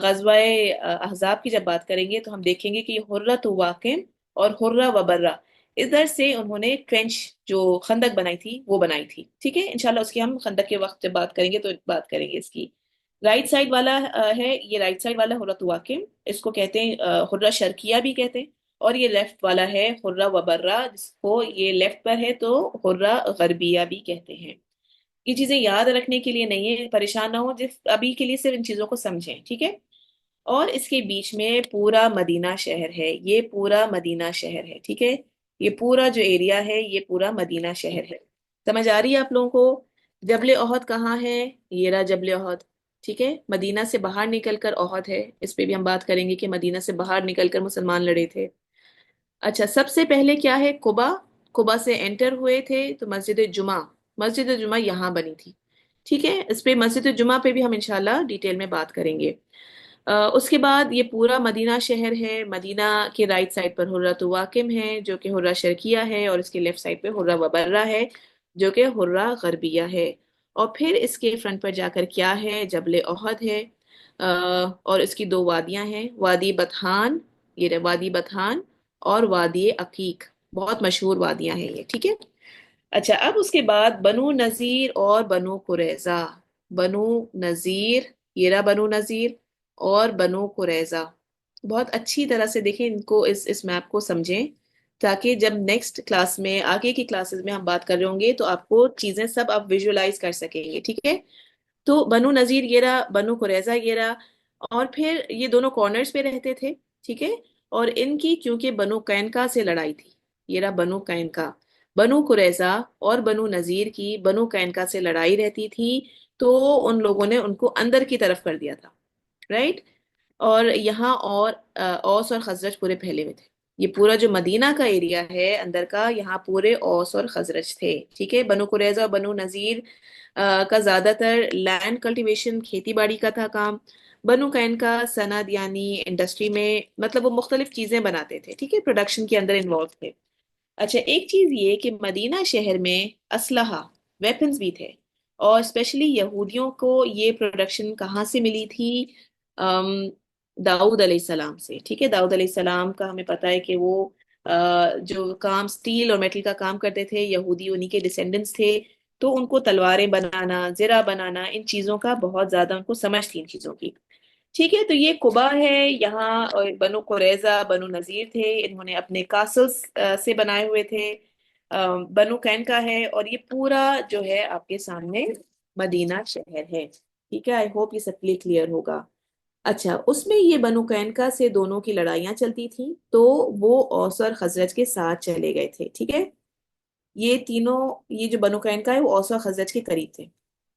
غزوہ احزاب کی جب بات کریں گے تو ہم دیکھیں گے کہ یہ حرۃ واقم اور حرہ وبرہ، ادھر سے انہوں نے ٹرینچ جو خندق بنائی تھی وہ بنائی تھی، ٹھیک ہے؟ انشاءاللہ اس کی ہم خندق کے وقت جب بات کریں گے تو بات کریں گے اس کی۔ رائٹ سائڈ والا ہے، یہ رائٹ سائڈ والا حرۃ واقم، اس کو کہتے ہیں حرہ شرقیہ بھی کہتے ہیں، اور یہ لیفٹ والا ہے حرہ وبرہ، جس کو یہ لیفٹ پر ہے تو حرہ غربیہ بھی کہتے ہیں۔ یہ چیزیں یاد رکھنے کے لیے نہیں ہے، پریشان نہ ہو، جس ابھی کے لیے صرف ان چیزوں کو سمجھیں، ٹھیک ہے؟ اور اس کے بیچ میں پورا مدینہ شہر ہے، یہ پورا مدینہ شہر ہے، ٹھیک ہے؟ یہ پورا جو ایریا ہے یہ پورا مدینہ شہر ہے۔ سمجھ آ رہی ہے آپ لوگوں کو؟ جبل احد کہاں ہے؟ یہ رہا جبل احد، ٹھیک ہے؟ مدینہ سے باہر نکل کر احد ہے، اس پہ بھی ہم بات کریں گے کہ مدینہ سے باہر نکل کر مسلمان لڑے تھے۔ اچھا، سب سے پہلے کیا ہے؟ قبا، قبا سے انٹر ہوئے تھے تو مسجد جمعہ، مسجد جمعہ یہاں بنی تھی، ٹھیک ہے؟ اس پہ مسجد جمعہ پہ بھی ہم انشاءاللہ ڈیٹیل میں بات کریں گے۔ اس کے بعد یہ پورا مدینہ شہر ہے، مدینہ کے رائٹ سائڈ پر حرۃ واقم ہے جو کہ حرہ شرقیہ ہے، اور اس کے لیفٹ سائڈ پہ حرہ وبرہ ہے جو کہ حرہ غربیہ ہے، اور پھر اس کے فرنٹ پر جا کر کیا ہے؟ جبل احد ہے، اور اس کی دو وادیاں ہیں، وادی بطحان، یہ رہے وادی بطحان، اور وادی عقیق، بہت مشہور وادیاں ہیں یہ، ٹھیک ہے؟ اچھا، اب اس کے بعد بنو نذیر اور بنو قریظہ، بنو نذیر، یہ رہا بنو نذیر اور بنو قریظہ، بہت اچھی طرح سے دیکھیں ان کو، اس میپ کو سمجھیں، تاکہ جب نیکسٹ کلاس میں، آگے کی کلاسز میں ہم بات کر رہے ہوں گے تو آپ کو چیزیں سب آپ ویژولائز کر سکیں گے، ٹھیک ہے؟ تو بنو نذیر یہ رہا، بنو قریظہ یہ رہا، اور پھر یہ دونوں کارنرز پہ رہتے تھے، ٹھیک ہے؟ اور ان کی کیونکہ بنو قینقاع سے لڑائی تھی، یہ رہا بنو قینقاع، بنو قریظہ اور بنو نذیر کی بنو قینقاع سے لڑائی رہتی تھی، تو ان لوگوں نے ان کو اندر کی طرف کر دیا تھا، رائٹ؟ اور یہاں اور اوس اور خزرج پورے پھیلے ہوئے تھے، یہ پورا جو مدینہ کا ایریا ہے اندر کا، یہاں پورے اوس اور خزرج تھے، ٹھیک ہے؟ بنو قریظہ اور بنو نذیر کا زیادہ تر لینڈ کلٹیویشن، کھیتی باڑی کا تھا کام، بنو قینقاع صنعت یعنی انڈسٹری میں، مطلب وہ مختلف چیزیں بناتے تھے، ٹھیک ہے؟ پروڈکشن کے اندر انوالو تھے۔ اچھا، ایک چیز یہ کہ مدینہ شہر میں اسلحہ، ویپنز بھی تھے، اور اسپیشلی یہودیوں کو یہ پروڈکشن کہاں سے ملی تھی؟ ام، داؤد علیہ السلام سے، ٹھیک ہے؟ داؤد علیہ السلام کا ہمیں پتہ ہے کہ وہ جو کام سٹیل اور میٹل کا کام کرتے تھے، یہودی انہی کے ڈسینڈنٹس تھے، تو ان کو تلواریں بنانا، زرہ بنانا، ان چیزوں کا بہت زیادہ ان کو سمجھ تھی ان چیزوں کی، ٹھیک ہے؟ تو یہ قبا ہے، یہاں بنو قریظہ بنو نذیر تھے، انہوں نے اپنے کاسلز سے بنائے ہوئے تھے، بنو قینقاع ہے، اور یہ پورا جو ہے آپ کے سامنے مدینہ شہر ہے، ٹھیک ہے؟ آئی ہوپ یہ سب کلیئر ہوگا۔ اچھا، اس میں یہ بنو قینقاع سے دونوں کی لڑائیاں چلتی تھیں، تو وہ اوس اور خزرج کے ساتھ چلے گئے تھے، ٹھیک ہے؟ یہ تینوں، یہ جو بنو قینقاع ہے وہ اوس اور خزرج کے قریب تھے،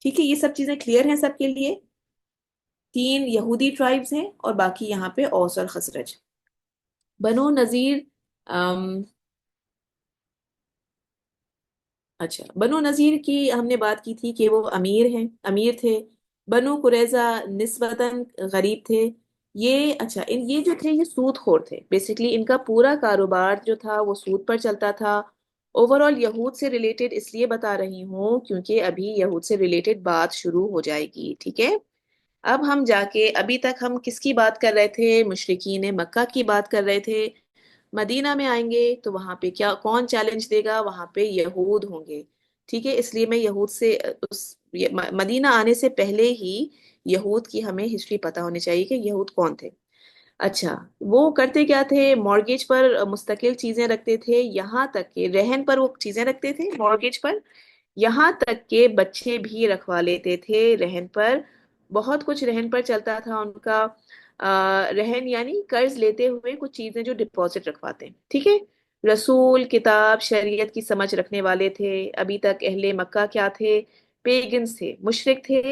ٹھیک ہے؟ یہ سب چیزیں کلیئر ہیں سب کے لیے؟ تین یہودی ٹرائبز ہیں اور باقی یہاں پہ اوس اور خزرج۔ بنو نذیر، اچھا، بنو نذیر کی ہم نے بات کی تھی کہ وہ امیر تھے. بنو قریظہ نسبتاً غریب تھے. اچھا، یہ جو تھے یہ سود خور تھے. بیسیکلی ان کا پورا کاروبار جو تھا وہ سود پر چلتا تھا. اوور آل یہود سے ریلیٹڈ اس لیے بتا رہی ہوں کیونکہ ابھی یہود سے ریلیٹڈ بات شروع ہو جائے گی. ٹھیک ہے؟ اب ہم جا کے ابھی تک ہم کس کی بات کر رہے تھے؟ مشرکین مکہ کی بات کر رہے تھے. مدینہ میں آئیں گے تو وہاں پہ کیا کون چیلنج دے گا؟ وہاں پہ یہود ہوں گے. ٹھیک ہے، اس لیے میں یہود سے مدینہ آنے سے پہلے ہی یہود کی ہمیں ہسٹری پتا ہونی چاہیے کہ یہود کون تھے. اچھا، وہ کرتے کیا تھے؟ مارگیج پر مستقل چیزیں رکھتے تھے، یہاں تک کہ رہن پر وہ چیزیں رکھتے تھے مارگیج پر. یہاں تک کہ بچے بھی رکھوا لیتے تھے رہن پر. بہت کچھ رہن پر چلتا تھا ان کا. رہن یعنی قرض لیتے ہوئے کچھ چیزیں جو ڈپازٹ رکھواتے ہیں. ٹھیک ہے. رسول، کتاب، شریعت کی سمجھ رکھنے والے تھے. ابھی تک اہل مکہ کیا تھے؟ پیگنز تھے، مشرک تھے.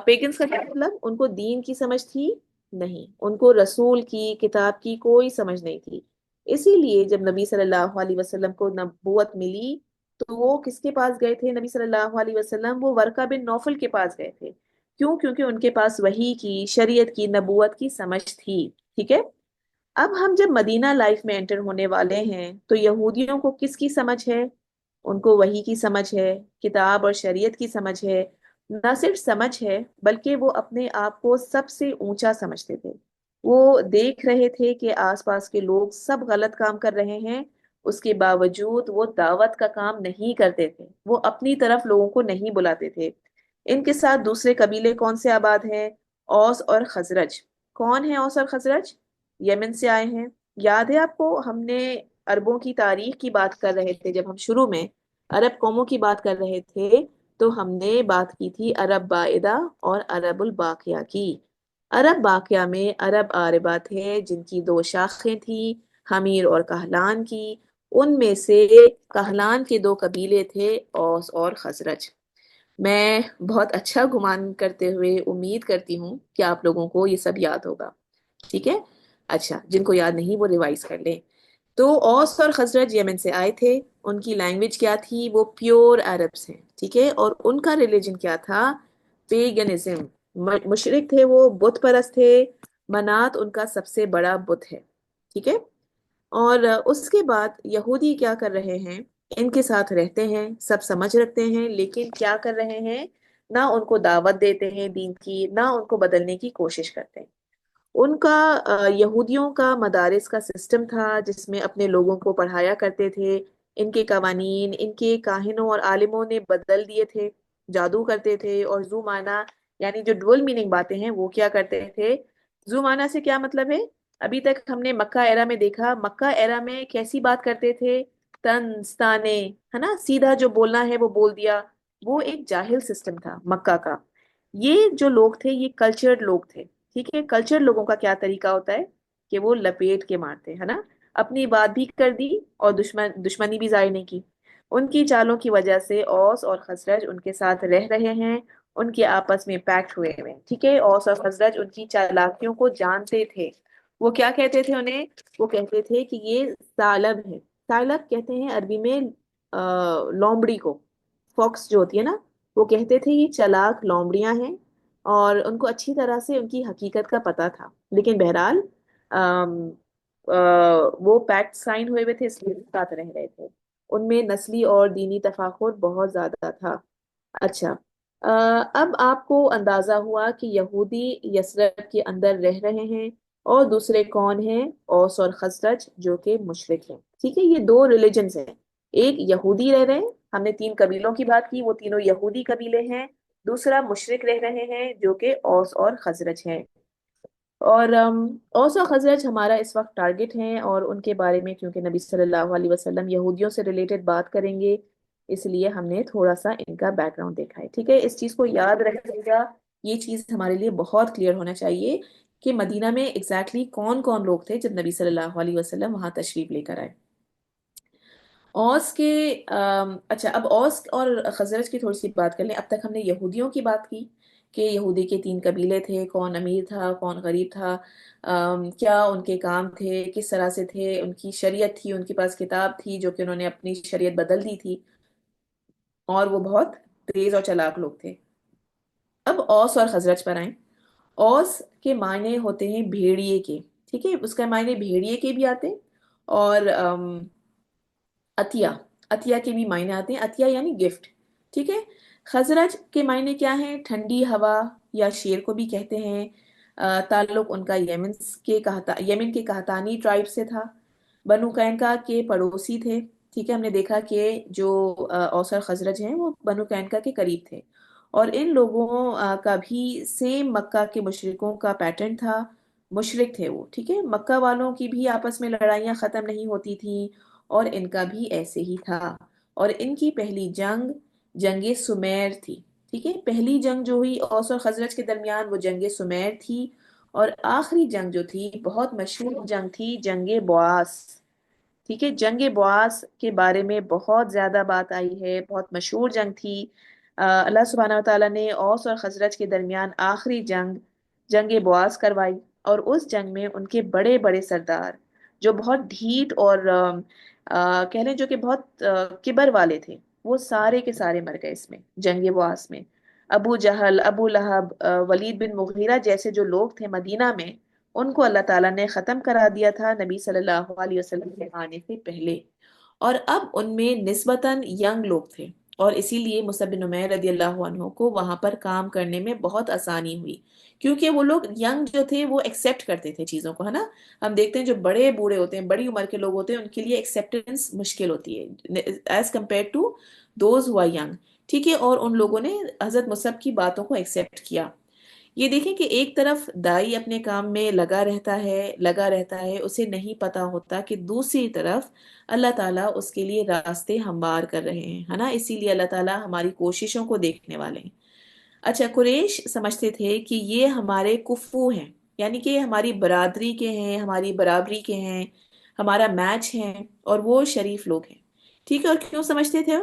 پیگنز کا کیا مطلب؟ ان کو دین کی سمجھ تھی نہیں، ان کو رسول کی کتاب کی کوئی سمجھ نہیں تھی. اسی لیے جب نبی صلی اللہ علیہ وسلم کو نبوت ملی تو وہ کس کے پاس گئے تھے؟ نبی صلی اللہ علیہ وسلم وہ ورقہ بن نوفل کے پاس گئے تھے. کیوں؟ کیونکہ ان کے پاس وحی کی، شریعت کی، نبوت کی سمجھ تھی. ٹھیک ہے. اب ہم جب مدینہ لائف میں انٹر ہونے والے ہیں تو یہودیوں کو کس کی سمجھ ہے؟ ان کو وحی کی سمجھ ہے، کتاب اور شریعت کی سمجھ ہے. نہ صرف سمجھ ہے بلکہ وہ اپنے آپ کو سب سے اونچا سمجھتے تھے. وہ دیکھ رہے تھے کہ آس پاس کے لوگ سب غلط کام کر رہے ہیں، اس کے باوجود وہ دعوت کا کام نہیں کرتے تھے، وہ اپنی طرف لوگوں کو نہیں بلاتے تھے. ان کے ساتھ دوسرے قبیلے کون سے آباد ہیں؟ اوس اور خزرج. کون ہیں اوس اور خزرج؟ یمن سے آئے ہیں. یاد ہے آپ کو ہم نے عربوں کی تاریخ کی بات کر رہے تھے جب ہم شروع میں عرب قوموں کی بات کر رہے تھے تو ہم نے بات کی تھی عرب بائدہ اور عرب الباقیہ کی. عرب باقیہ میں عرب آربہ تھے جن کی دو شاخیں تھیں، حمیر اور کہلان کی. ان میں سے کہلان کے دو قبیلے تھے، اوس اور خزرج. میں بہت اچھا گمان کرتے ہوئے امید کرتی ہوں کہ آپ لوگوں کو یہ سب یاد ہوگا. ٹھیک ہے. اچھا، جن کو یاد نہیں وہ ریوائز کر لیں. تو اوس اور خزرج یمن سے آئے تھے. ان کی لینگویج کیا تھی؟ وہ پیور عربس ہیں. ٹھیک ہے. اور ان کا ریلیجن کیا تھا؟ پیگنزم. مشرک تھے، وہ بت پرست تھے. منات ان کا سب سے بڑا بت ہے. ٹھیک ہے. اور اس کے بعد یہودی کیا کر رہے ہیں؟ ان کے ساتھ رہتے ہیں، سب سمجھ رکھتے ہیں، لیکن کیا کر رہے ہیں؟ نہ ان کو دعوت دیتے ہیں دین کی، نہ ان کو بدلنے کی کوشش کرتے ہیں. ان کا یہودیوں کا مدارس کا سسٹم تھا جس میں اپنے لوگوں کو پڑھایا کرتے تھے. ان کے قوانین ان کے کاہنوں اور عالموں نے بدل دیے تھے. جادو کرتے تھے اور زو معنی یعنی جو ڈول میننگ باتیں ہیں وہ کیا کرتے تھے؟ زو معنی سے کیا مطلب ہے؟ ابھی تک ہم نے مکہ ایرا میں دیکھا، مکہ ایرا میں کیسی بات کرتے تھے؟ طنز تانے، ہے نا، سیدھا جو بولنا ہے وہ بول دیا. وہ ایک جاہل سسٹم تھا مکہ کا. یہ جو لوگ تھے یہ کلچرڈ لوگ تھے. ٹھیک ہے. کلچر لوگوں کا کیا طریقہ ہوتا ہے کہ وہ لپیٹ کے مارتے ہے نا. اپنی بات بھی کر دی اور دشمنی بھی ظاہر نہیں کی. ان کی چالوں کی وجہ سے اوس اور خزرج ان کے ساتھ رہ رہے ہیں. ان کے آپس میں پیکٹ ہوئے ہوئے. ٹھیک ہے. اوس اور خزرج ان کی چالاکیوں کو جانتے تھے. وہ کیا کہتے تھے انہیں؟ وہ کہتے تھے کہ یہ ثعلب ہے. ثعلب کہتے ہیں عربی میں لومڑی کو. فاکس جو ہوتی ہے نا، وہ کہتے تھے یہ چلاک لومڑیاں ہیں. اور ان کو اچھی طرح سے ان کی حقیقت کا پتہ تھا. لیکن بہرحال آم، وہ پیکٹ سائن ہوئے ہوئے تھے اس لیے ساتھ رہ رہے تھے. ان میں نسلی اور دینی تفاخر بہت زیادہ تھا. اچھا، اب آپ کو اندازہ ہوا کہ یہودی یثرب کے اندر رہ رہے ہیں اور دوسرے کون ہیں؟ اوس اور خزرج جو کہ مشرک ہیں. ٹھیک ہے. یہ دو ریلیجنز ہیں. ایک یہودی رہ رہے ہیں، ہم نے تین قبیلوں کی بات کی، وہ تینوں یہودی قبیلے ہیں. دوسرا مشرک رہ رہے ہیں جو کہ اوس اور خزرج ہیں. اور اوس اور خزرج ہمارا اس وقت ٹارگٹ ہیں اور ان کے بارے میں کیونکہ نبی صلی اللہ علیہ وسلم یہودیوں سے ریلیٹڈ بات کریں گے اس لیے ہم نے تھوڑا سا ان کا بیک گراؤنڈ دیکھا ہے. ٹھیک ہے. اس چیز کو یاد رکھیے گا. یہ چیز ہمارے لیے بہت کلیئر ہونا چاہیے کہ مدینہ میں ایگزیکٹلی کون کون لوگ تھے جب نبی صلی اللہ علیہ وسلم وہاں تشریف لے کر آئے. اوس کے اچھا، اب اوس اور خزرج کی تھوڑی سی بات کر لیں. اب تک ہم نے یہودیوں کی بات کی کہ یہودی کے تین قبیلے تھے، کون امیر تھا، کون غریب تھا، کیا ان کے کام تھے، کس طرح سے تھے، ان کی شریعت تھی، ان کے پاس کتاب تھی جو کہ انہوں نے اپنی شریعت بدل دی تھی. اور وہ بہت تیز اور چلاک لوگ تھے۔ اب اوس اور خزرج پر آئیں۔ اوس کے معنی ہوتے ہیں بھیڑیے کے، ٹھیک ہے، اس کا معنی بھیڑیے کے بھی آتے ہیں، اور عطیہ، عطیہ کے بھی معنی آتے ہیں، عطیہ یعنی گفٹ، ٹھیک ہے۔ خزرج کے معنی کیا ہیں؟ ٹھنڈی ہوا یا شیر کو بھی کہتے ہیں۔ تعلق ان کا یمن کے قحطانی ٹرائب سے تھا، بنو قینقاع کے پڑوسی تھے، ٹھیک ہے۔ ہم نے دیکھا کہ جو اوس اور خزرج ہیں وہ بنو قینقاع کے قریب تھے، اور ان لوگوں کا بھی سیم مکہ کے مشرکوں کا پیٹرن تھا، مشرک تھے وہ، ٹھیک ہے۔ مکہ والوں کی بھی آپس میں لڑائیاں ختم نہیں ہوتی تھیں، اور ان کا بھی ایسے ہی تھا۔ اور ان کی پہلی جنگ جنگ سمیر تھی، ٹھیک ہے۔ پہلی جنگ جو ہوئی اوس اور خزرج کے درمیان وہ جنگ سمیر تھی، اور آخری جنگ جو تھی بہت مشہور جنگ تھی، جنگ بواس، ٹھیک ہے۔ جنگ بواس کے بارے میں بہت زیادہ بات آئی ہے، بہت مشہور جنگ تھی۔ اللہ سبحانہ و تعالیٰ نے اوس اور خزرج کے درمیان آخری جنگ جنگ بواس کروائی، اور اس جنگ میں ان کے بڑے بڑے سردار جو بہت ڈھیٹ اور کہہ لیں جو کہ بہت کبر والے تھے، وہ سارے کے سارے مر گئے اس میں، جنگ بواس میں۔ ابو جہل، ابو لہب، ولید بن مغیرہ جیسے جو لوگ تھے مدینہ میں، ان کو اللہ تعالیٰ نے ختم کرا دیا تھا نبی صلی اللہ علیہ وسلم کے آنے سے پہلے، اور اب ان میں نسبتاً ینگ لوگ تھے، اور اسی لیے مصعب بن عمیر رضی اللہ عنہ کو وہاں پر کام کرنے میں بہت آسانی ہوئی، کیونکہ وہ لوگ ینگ جو تھے وہ ایکسیپٹ کرتے تھے چیزوں کو، ہے نا۔ ہم دیکھتے ہیں جو بڑے بوڑھے ہوتے ہیں، بڑی عمر کے لوگ ہوتے ہیں، ان کے لیے ایکسیپٹنس مشکل ہوتی ہے ایز کمپیئر ٹو دوز ہوا ینگ، ٹھیک ہے۔ اور ان لوگوں نے حضرت مصعب کی باتوں کو ایکسیپٹ کیا۔ یہ دیکھیں کہ ایک طرف دائی اپنے کام میں لگا رہتا ہے، اسے نہیں پتا ہوتا کہ دوسری طرف اللہ تعالیٰ اس کے لیے راستے ہموار کر رہے ہیں، ہے نا۔ اسی لیے اللہ تعالیٰ ہماری کوششوں کو دیکھنے والے ہیں۔ اچھا، قریش سمجھتے تھے کہ یہ ہمارے کفو ہیں، یعنی کہ ہماری برادری کے ہیں، ہماری برابری کے ہیں، ہمارا میچ ہیں، اور وہ شریف لوگ ہیں، ٹھیک ہے۔ اور کیوں سمجھتے تھے؟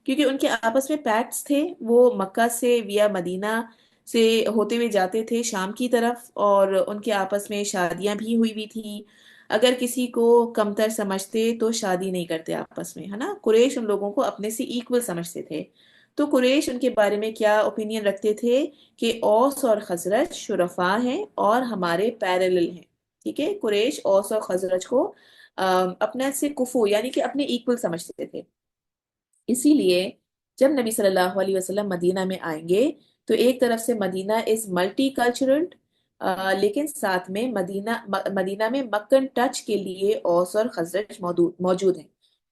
کیونکہ ان کے آپس میں پیکٹس تھے، وہ مکہ سے ویا مدینہ سے ہوتے ہوئے جاتے تھے شام کی طرف، اور ان کے آپس میں شادیاں بھی ہوئی تھی۔ اگر کسی کو کمتر سمجھتے تو شادی نہیں کرتے آپس میں، ہے نا۔ قریش ان لوگوں کو اپنے سے ایکول سمجھتے تھے۔ تو قریش ان کے بارے میں کیا اوپینین رکھتے تھے؟ کہ اوس اور خزرج شرفا ہیں اور ہمارے پیرلل ہیں، ٹھیک ہے۔ قریش اوس اور خزرج کو اپنے سے کفو یعنی کہ اپنے ایکول سمجھتے تھے۔ اسی لیے جب نبی صلی اللہ علیہ وسلم مدینہ میں آئیں گے تو ایک طرف سے مدینہ از ملٹی کلچرل، لیکن ساتھ میں مدینہ میں مکن ٹچ کے لیے اوس اور خزرج موجود ہیں،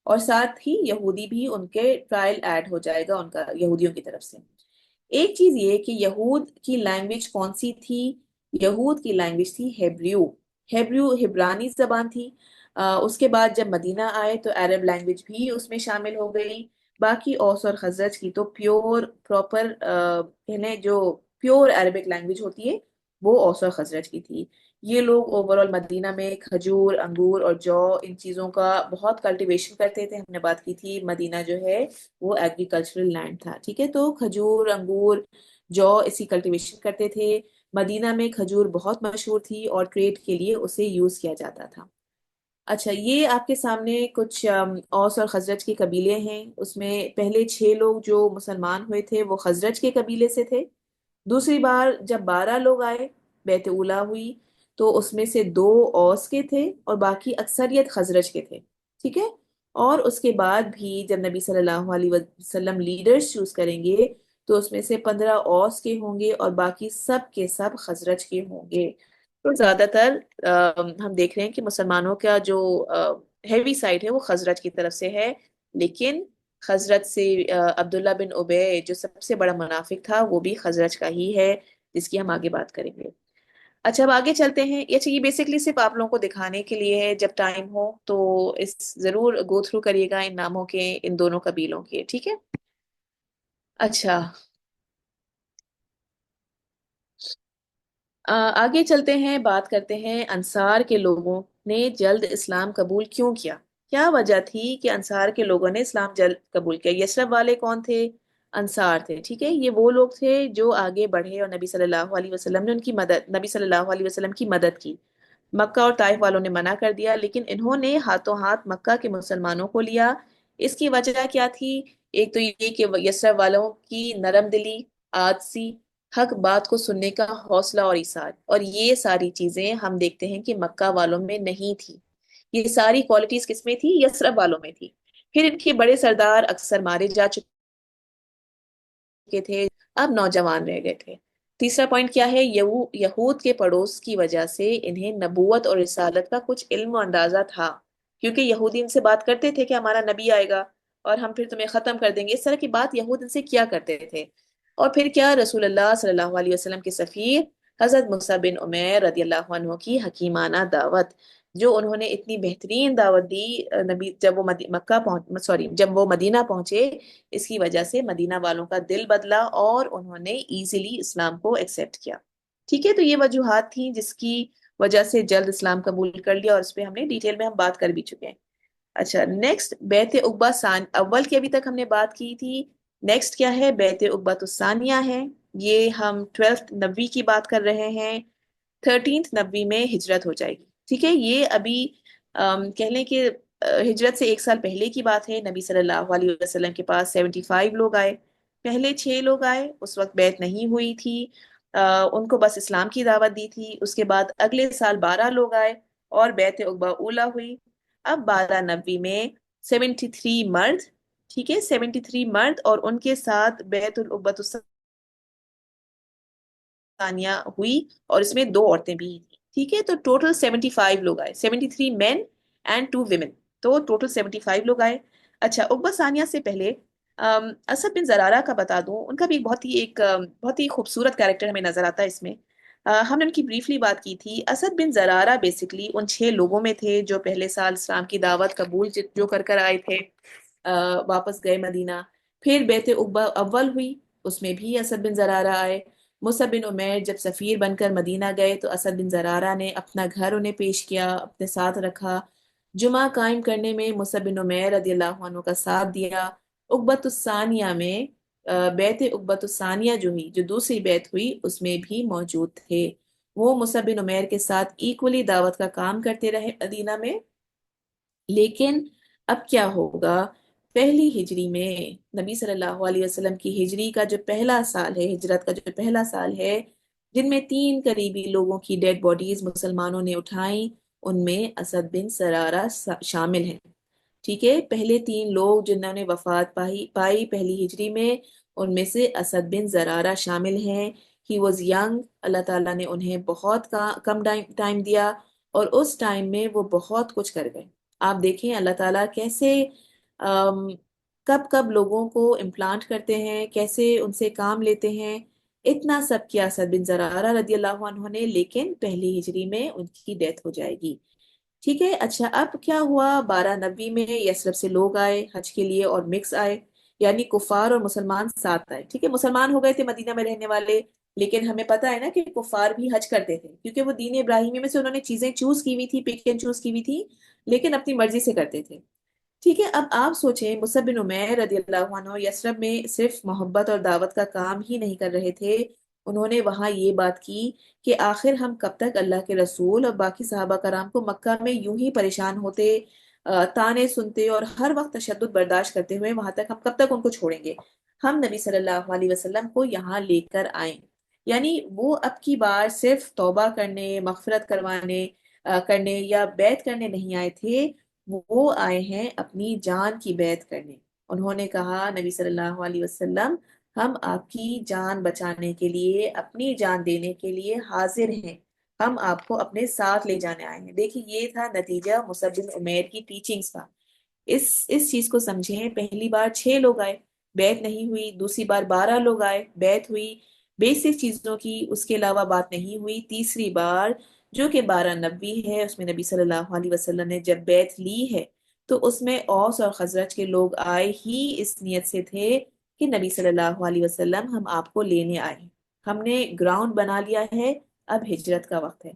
اور ساتھ ہی یہودی بھی ان کے ٹرائل ایڈ ہو جائے گا ان کا، یہودیوں کی طرف سے۔ ایک چیز یہ کہ یہود کی لینگویج کون سی تھی؟ یہود کی لینگویج تھی ہیبریو، ہیبریو ہبرانی زبان تھی۔ اس کے بعد جب مدینہ آئے تو عرب لینگویج بھی اس میں شامل ہو گئی۔ باقی اوس اور خزرج کی تو پیور پراپر کہنے جو پیور عربک لینگویج ہوتی ہے وہ اوس اور خزرج کی تھی۔ یہ لوگ اوور مدینہ میں کھجور، انگور اور جو ان چیزوں کا بہت کلٹیویشن کرتے تھے۔ ہم نے بات کی تھی مدینہ جو ہے وہ ایگریکلچرل لینڈ تھا، ٹھیک ہے۔ تو کھجور، انگور، جو اسی کلٹیویشن کرتے تھے۔ مدینہ میں کھجور بہت مشہور تھی اور ٹریڈ کے لیے اسے یوز کیا جاتا تھا۔ اچھا، یہ آپ کے سامنے کچھ اوس اور خزرج کے قبیلے ہیں۔ اس میں پہلے 6 لوگ جو مسلمان ہوئے تھے وہ خزرج کے قبیلے سے تھے۔ دوسری بار جب 12 لوگ آئے، بیعت اولیٰ ہوئی، تو اس میں سے 2 اوس کے تھے اور باقی اکثریت خزرج کے تھے، ٹھیک ہے۔ اور اس کے بعد بھی جب نبی صلی اللہ علیہ وسلم لیڈرز چوز کریں گے تو اس میں سے 15 اوس کے ہوں گے اور باقی سب کے سب خزرج کے ہوں گے۔ تو زیادہ تر ہم دیکھ رہے ہیں کہ مسلمانوں کا جو ہیوی سائڈ ہے وہ خزرج کی طرف سے ہے، لیکن خزرج سے عبداللہ بن ابے جو سب سے بڑا منافق تھا وہ بھی خزرج کا ہی ہے، جس کی ہم آگے بات کریں گے۔ اچھا، اب آگے چلتے ہیں۔ اچھا، یہ بیسکلی صرف آپ لوگوں کو دکھانے کے لیے ہے، جب ٹائم ہو تو اس ضرور گو تھرو کریے گا ان ناموں کے، ان دونوں قبیلوں کے، ٹھیک ہے۔ اچھا، آگے چلتے ہیں، بات کرتے ہیں انصار کے لوگوں نے جلد اسلام قبول کیوں کیا۔ کیا وجہ تھی کہ انصار کے لوگوں نے اسلام جلد قبول کیا؟ یثرب والے کون تھے؟ انصار تھے، ٹھیک ہے۔ یہ وہ لوگ تھے جو آگے بڑھے اور نبی صلی اللہ علیہ وسلم نے ان کی مدد، نبی صلی اللہ علیہ وسلم کی مدد کی۔ مکہ اور طائف والوں نے منع کر دیا، لیکن انہوں نے ہاتھوں ہاتھ مکہ کے مسلمانوں کو لیا۔ اس کی وجہ کیا تھی؟ ایک تو یہ کہ یسرب والوں کی نرم دلی، آجزی، حق بات کو سننے کا حوصلہ اور ایثار، اور یہ ساری چیزیں ہم دیکھتے ہیں کہ مکہ والوں میں نہیں تھی۔ یہ ساری کوالٹیز کس میں تھی؟ یسرب والوں میں تھی۔ پھر ان کے بڑے سردار اکثر مارے جا چکے تھے، اب نوجوان رہ گئے تھے۔ تیسرا پوائنٹ کیا ہے؟ یہود کے پڑوس کی وجہ سے انہیں نبوت اور رسالت کا کچھ علم و اندازہ تھا، کیونکہ یہودی ان سے بات کرتے تھے کہ ہمارا نبی آئے گا اور ہم پھر تمہیں ختم کر دیں گے، اس طرح کی بات یہود ان سے کیا کرتے تھے۔ اور پھر کیا، رسول اللہ صلی اللہ علیہ وسلم کے سفیر حضرت مصعب بن عمیر رضی اللہ عنہ کی حکیمانہ دعوت، جو انہوں نے اتنی بہترین دعوت دی نبی جب وہ مکہ پہنچ سوری جب وہ مدینہ پہنچے، اس کی وجہ سے مدینہ والوں کا دل بدلا اور انہوں نے ایزیلی اسلام کو ایکسیپٹ کیا۔ ٹھیک ہے، تو یہ وجوہات تھیں جس کی وجہ سے جلد اسلام قبول کر لیا، اور اس پہ ہم نے ڈیٹیل میں ہم بات کر بھی چکے ہیں۔ اچھا، نیکسٹ بیعت عقبہ اول کی ابھی تک ہم نے بات کی تھی۔ نیکسٹ کیا ہے؟ بیعت عقبہ الثانیہ ہے۔ یہ ہم 12 نبوی کی بات کر رہے ہیں، 13 نبوی میں ہجرت ہو جائے گی۔ ٹھیک ہے، یہ ابھی کہہ لیں کہ ہجرت سے ایک سال پہلے کی بات ہے۔ نبی صلی اللہ علیہ وسلم کے پاس 75 لوگ آئے، پہلے 6 لوگ آئے، اس وقت بیعت نہیں ہوئی تھی، ان کو بس اسلام کی دعوت دی تھی۔ اس کے بعد اگلے سال 12 لوگ آئے اور بیعت عقبہ اولا ہوئی۔ اب 12 نبوی میں 73 مرد، ٹھیک ہے، 73 مرد، اور ان کے ساتھ بیعت العقبۃ ثانیہ ہوئی، اور اس میں 2 عورتیں بھی تھیں۔ ٹھیک ہے، تو ٹوٹل 75 لوگ آئے، 73 مین اینڈ 2 ویمن، تو ٹوٹل 75 لوگ آئے۔ اچھا، عقبہ ثانیہ سے پہلے اسد بن زرارہ کا بتا دوں، ان کا بھی بہت ہی خوبصورت کیریکٹر ہمیں نظر آتا ہے اس میں۔ ہم نے ان کی بریفلی بات کی تھی۔ اسد بن زرارہ بیسکلی ان 6 لوگوں میں تھے جو پہلے سال اسلام کی دعوت قبول جو کر آئے تھے، واپس گئے مدینہ۔ پھر بیعت عقبہ اول ہوئی، اس میں بھی اسد بن زرارہ آئے۔ مصعب بن عمیر جب سفیر بن کر مدینہ گئے تو اسد بن زرارہ نے اپنا گھر انہیں پیش کیا، اپنے ساتھ رکھا۔ جمعہ قائم کرنے میں مصعب بن عمیر رضی اللہ عنہ کا ساتھ دیا۔ عقبۃ الثانیہ میں بیعت عقبۃ الثانیہ جو ہوئی، جو دوسری بیعت ہوئی، اس میں بھی موجود تھے۔ وہ مصعب بن عمیر کے ساتھ ایکولی دعوت کا کام کرتے رہے مدینہ میں۔ لیکن اب کیا ہوگا؟ پہلی ہجری میں نبی صلی اللہ علیہ وسلم کی ہجری کا جو پہلا سال ہے، ہجرت کا جو پہلا سال ہے، جن میں 3 قریبی لوگوں کی ڈیڈ باڈیز مسلمانوں نے اٹھائیں، ان میں اسد بن زرارہ شامل ہیں۔ ٹھیک ہے، پہلے 3 لوگ جنہوں نے وفات پائی پہلی ہجری میں، ان میں سے اسد بن زرارہ شامل ہیں۔ ہی واز ینگ، اللہ تعالیٰ نے انہیں بہت کم ٹائم دیا، اور اس ٹائم میں وہ بہت کچھ کر گئے۔ آپ دیکھیں اللہ تعالیٰ کیسے کب کب لوگوں کو امپلانٹ کرتے ہیں، کیسے ان سے کام لیتے ہیں۔ اتنا سب کیا اسد بن زرارہ رضی اللہ عنہ نے، لیکن پہلی ہجری میں ان کی ڈیتھ ہو جائے گی۔ ٹھیک ہے، اچھا اب کیا ہوا؟ 12 نبی میں یثرب سے لوگ آئے حج کے لیے اور مکس آئے، یعنی کفار اور مسلمان ساتھ آئے۔ ٹھیک ہے، مسلمان ہو گئے تھے مدینہ میں رہنے والے، لیکن ہمیں پتا ہے نا کہ کفار بھی حج کرتے تھے، کیونکہ وہ دین ابراہیمی میں سے انہوں نے چیزیں چوز کی ہوئی تھی، پک اینڈ چوز کی ہوئی تھی، لیکن اپنی مرضی سے کرتے تھے۔ ٹھیک ہے، اب آپ سوچیں مصعب بن عمیر رضی اللہ عنہ یثرب میں صرف محبت اور دعوت کا کام ہی نہیں کر رہے تھے، انہوں نے وہاں یہ بات کی کہ آخر ہم کب تک اللہ کے رسول اور باقی صحابہ کرام کو مکہ میں یوں ہی پریشان ہوتے، تانے سنتے اور ہر وقت تشدد برداشت کرتے ہوئے وہاں تک، ہم کب تک ان کو چھوڑیں گے؟ ہم نبی صلی اللہ علیہ وسلم کو یہاں لے کر آئیں۔ یعنی وہ اب کی بار صرف توبہ کرنے، مغفرت کرنے یا بیعت کرنے نہیں آئے تھے، وہ آئے ہیں اپنی جان کی بیعت کرنے۔ انہوں نے کہا نبی صلی اللہ علیہ وسلم، ہم آپ کی جان بچانے کے لیے، اپنی جان دینے کے لیے حاضر ہیں، ہم آپ کو اپنے ساتھ لے جانے آئے ہیں۔ دیکھیں یہ تھا نتیجہ مصعب بن عمیر کی ٹیچنگز کا۔ اس چیز کو سمجھیں، پہلی بار 6 لوگ آئے، بیعت نہیں ہوئی، دوسری بار 12 لوگ آئے، بیعت ہوئی، بیسک چیزوں کی اس کے علاوہ بات نہیں ہوئی، تیسری بار جو کہ 12 نبوی ہے، اس میں نبی صلی اللہ علیہ وسلم نے جب بیعت لی ہے تو اس میں اوس اور خزرج کے لوگ آئے ہی اس نیت سے تھے کہ نبی صلی اللہ علیہ وسلم ہم آپ کو لینے آئے ہیں، ہم نے گراؤنڈ بنا لیا ہے، اب ہجرت کا وقت ہے۔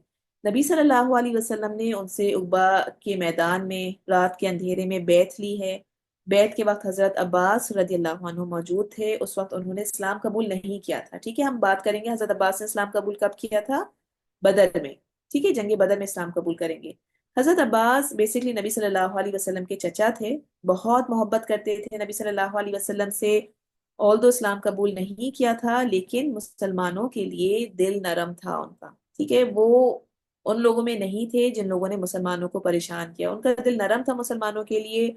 نبی صلی اللہ علیہ وسلم نے ان سے عقبہ کے میدان میں رات کے اندھیرے میں بیعت لی ہے۔ بیعت کے وقت حضرت عباس رضی اللہ عنہ موجود تھے، اس وقت انہوں نے اسلام قبول نہیں کیا تھا۔ ٹھیک ہے، ہم بات کریں گے حضرت عباس نے اسلام قبول کب کیا تھا؟ بدر میں۔ ٹھیک ہے، جنگ بدر میں اسلام قبول کریں گے۔ حضرت عباس بیسکلی نبی صلی اللہ علیہ وسلم کے چچا تھے، بہت محبت کرتے تھے نبی صلی اللہ علیہ وسلم سے، دو اسلام قبول نہیں کیا تھا لیکن مسلمانوں کے لیے دل نرم تھا ان کا، ٹھیک ہے، وہ ان لوگوں میں نہیں تھے جن لوگوں نے مسلمانوں کو پریشان کیا، ان کا دل نرم تھا مسلمانوں کے لیے۔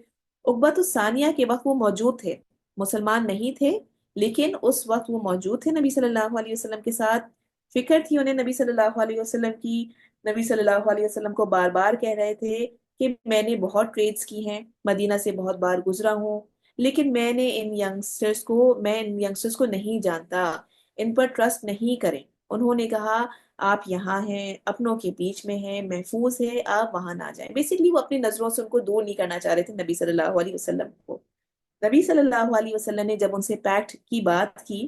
عقبۃ الثانیہ کے وقت وہ موجود تھے، مسلمان نہیں تھے لیکن اس وقت وہ موجود تھے نبی صلی اللہ علیہ وسلم کے ساتھ، فکر تھی انہیں نبی صلی اللہ علیہ وسلم کی، نبی صلی اللہ علیہ وسلم کو بار بار کہہ رہے تھے کہ میں نے بہت ٹریڈز کی ہیں، مدینہ سے بہت بار گزرا ہوں، لیکن میں ان ینگسٹرز کو نہیں جانتا، ان پر ٹرسٹ نہیں کریں۔ انہوں نے کہا آپ یہاں ہیں، اپنوں کے بیچ میں ہیں، محفوظ ہے، آپ وہاں نہ جائیں، بیسیکلی وہ اپنی نظروں سے ان کو دور نہیں کرنا چاہ رہے تھے نبی صلی اللہ علیہ وسلم کو۔ نبی صلی اللہ علیہ وسلم نے جب ان سے پیکٹ کی بات کی،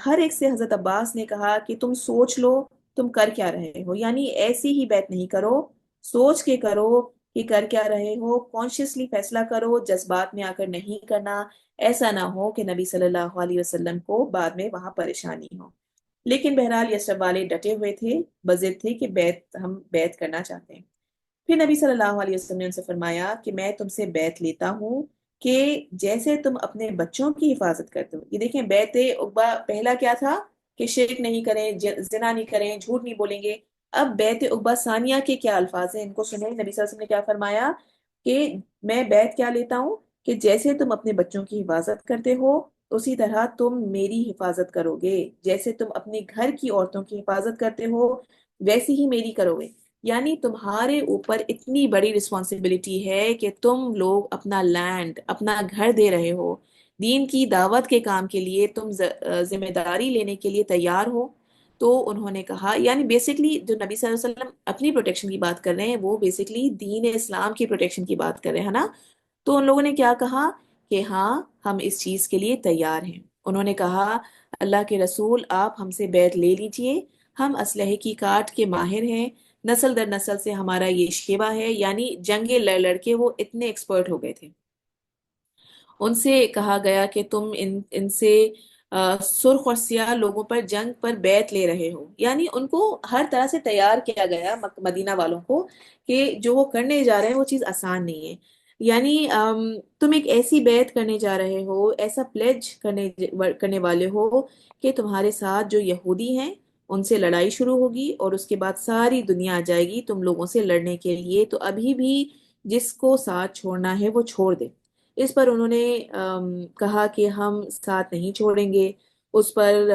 ہر ایک سے حضرت عباس نے کہا کہ تم سوچ لو تم کر کیا رہے ہو، یعنی ایسی ہی بیت نہیں کرو، سوچ کے کرو کہ کر کیا رہے ہو، کانشیسلی فیصلہ کرو، جذبات میں آ کر نہیں کرنا، ایسا نہ ہو کہ نبی صلی اللہ علیہ وسلم کو بعد میں وہاں پریشانی ہو۔ لیکن بہرحال یسرب والے ڈٹے ہوئے تھے، بضد تھے کہ ہم بیعت کرنا چاہتے ہیں۔ پھر نبی صلی اللہ علیہ وسلم نے ان سے فرمایا کہ میں تم سے بیعت لیتا ہوں کہ جیسے تم اپنے بچوں کی حفاظت کرتے ہو، یہ دیکھیں بیعت عقبہ پہلا کیا تھا کہ شرک نہیں کریں، زنا نہیں کریں، جھوٹ نہیں بولیں گے، اب بیعت عقبہ ثانیہ کے کیا الفاظ ہیں ان کو سنیں۔ نبی صلی اللہ علیہ وسلم نے کیا فرمایا کہ میں بیعت کیا لیتا ہوں کہ جیسے تم اپنے بچوں کی حفاظت کرتے ہو اسی طرح تم میری حفاظت کرو گے، جیسے تم اپنے گھر کی عورتوں کی حفاظت کرتے ہو ویسی ہی میری کرو گے، یعنی تمہارے اوپر اتنی بڑی رسپانسبلٹی ہے کہ تم لوگ اپنا لینڈ، اپنا گھر دے رہے ہو، دین کی دعوت کے کام کے لیے تم ذمہ داری لینے کے لیے تیار ہو۔ تو انہوں نے کہا، یعنی بیسکلی جو نبی صلی اللہ علیہ وسلم اپنی پروٹیکشن کی بات کر رہے ہیں وہ بیسکلی دین اسلام کی پروٹیکشن کی بات کر رہے ہیں نا، تو ان لوگوں نے کیا کہا کہ ہاں ہم اس چیز کے لیے تیار ہیں۔ انہوں نے کہا اللہ کے رسول آپ ہم سے بیعت لے لیجئے، ہم اسلحے کی کاٹ کے ماہر ہیں، نسل در نسل سے ہمارا یہ شیوا ہے، یعنی جنگیں لڑ لڑ کے وہ اتنے ایکسپرٹ ہو گئے تھے۔ ان سے کہا گیا کہ تم ان سے سرخ اور سیاہ لوگوں پر جنگ پر بیعت لے رہے ہو، یعنی ان کو ہر طرح سے تیار کیا گیا مدینہ والوں کو کہ جو وہ کرنے جا رہے ہیں وہ چیز آسان نہیں ہے، یعنی تم ایک ایسی بیعت کرنے جا رہے ہو، ایسا پلیج کرنے والے ہو کہ تمہارے ساتھ جو یہودی ہیں ان سے لڑائی شروع ہوگی اور اس کے بعد ساری دنیا آ جائے گی تم لوگوں سے لڑنے کے لیے، تو ابھی بھی جس کو ساتھ چھوڑنا ہے وہ چھوڑ دے۔ اس پر انہوں نے کہا کہ ہم ساتھ نہیں چھوڑیں گے۔ اس پر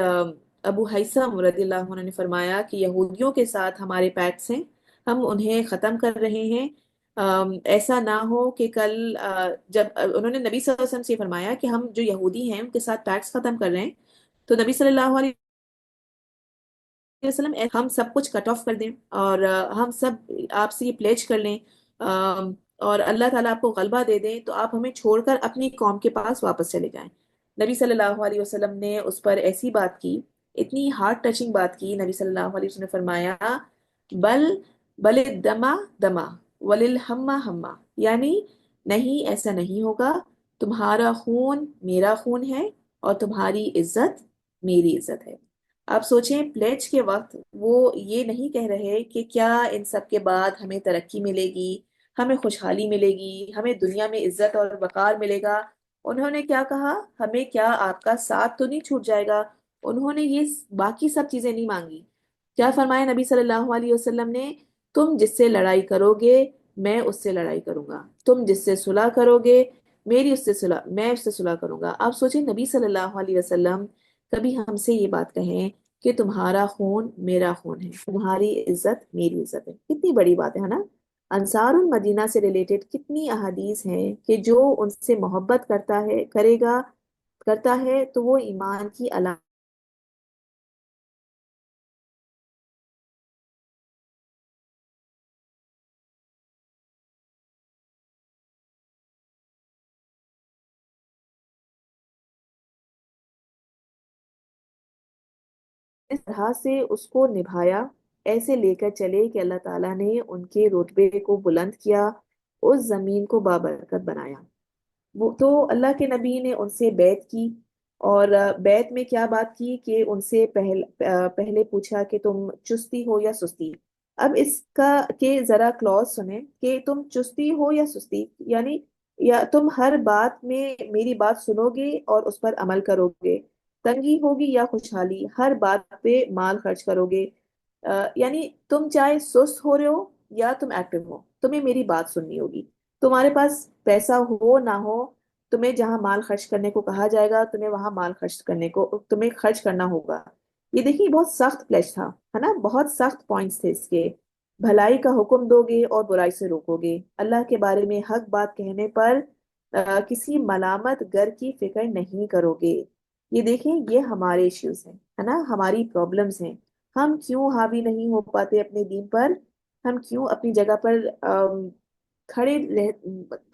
ابو ہیثم رضی اللہ عنہ نے فرمایا کہ یہودیوں کے ساتھ ہمارے پیکٹس ہیں، ہم انہیں ختم کر رہے ہیں، ایسا نہ ہو کہ کل جب انہوں نے نبی صلی اللہ علیہ وسلم سے فرمایا کہ ہم جو یہودی ہیں ان کے ساتھ پیکٹس ختم کر رہے ہیں، تو نبی صلی اللہ علیہ وسلم ہم سب کچھ کٹ آف کر دیں اور ہم سب آپ سے یہ پلیج کر لیں، اور اللہ تعالیٰ آپ کو غلبہ دے دیں تو آپ ہمیں چھوڑ کر اپنی قوم کے پاس واپس چلے جائیں۔ نبی صلی اللہ علیہ وسلم نے اس پر ایسی بات کی، اتنی ہارٹ ٹچنگ بات کی، نبی صلی اللہ علیہ وسلم نے فرمایا بل بل دما دما وللہما ہما، یعنی نہیں ایسا نہیں ہوگا، تمہارا خون میرا خون ہے اور تمہاری عزت میری عزت ہے۔ آپ سوچیں پلیج کے وقت وہ یہ نہیں کہہ رہے کہ کیا ان سب کے بعد ہمیں ترقی ملے گی، ہمیں خوشحالی ملے گی، ہمیں دنیا میں عزت اور وقار ملے گا، انہوں نے کیا کہا ہمیں کیا آپ کا ساتھ تو نہیں چھوٹ جائے گا، انہوں نے یہ باقی سب چیزیں نہیں مانگی۔ کیا فرمایا نبی صلی اللہ علیہ وسلم نے؟ تم جس سے لڑائی کرو گے میں اس سے لڑائی کروں گا، تم جس سے صلح کرو گے میں اس سے صلح کروں گا۔ آپ سوچیں نبی صلی اللہ علیہ وسلم کبھی ہم سے یہ بات کہیں کہ تمہارا خون میرا خون ہے، تمہاری عزت میری عزت ہے، کتنی بڑی بات ہے نا۔ انصار المدینہ سے ریلیٹڈ کتنی احادیث ہیں کہ جو ان سے محبت کرتا ہے تو وہ ایمان کی علامت اس طرح سے اس کو نبھایا، ایسے لے کر چلے کہ اللہ تعالیٰ نے ان کے رتبے کو بلند کیا، اس زمین کو بابرکت بنایا۔ وہ تو اللہ کے نبی نے ان سے بیعت کی، اور بیعت میں کیا بات کی کہ ان سے پہلے پوچھا کہ تم چستی ہو یا سستی، اب اس کا کہ ذرا کلوز سنیں کہ تم چستی ہو یا سستی، یعنی یا تم ہر بات میں میری بات سنو گے اور اس پر عمل کرو گے، تنگی ہوگی یا خوشحالی ہر بات پہ مال خرچ کرو گے۔ یعنی تم چاہے سست ہو رہے ہو یا تم ایکٹیو ہو، تمہیں میری بات سننی ہوگی، تمہارے پاس پیسہ ہو نہ ہو، تمہیں جہاں مال خرچ کرنے کو کہا جائے گا تمہیں وہاں مال خرچ کرنے کو تمہیں خرچ کرنا ہوگا۔ یہ دیکھیے بہت سخت پلیج تھا، ہے نا، بہت سخت پوائنٹس تھے اس کے۔ بھلائی کا حکم دو گے اور برائی سے روکو گے، اللہ کے بارے میں حق بات کہنے پر کسی ملامت گر کی فکر نہیں کرو گے۔ یہ دیکھیں یہ ہمارے ایشوز ہیں، ہے نا، ہماری پرابلمز ہیں۔ ہم کیوں حاوی نہیں ہو پاتے اپنے دین پر؟ ہم کیوں اپنی جگہ پر کھڑے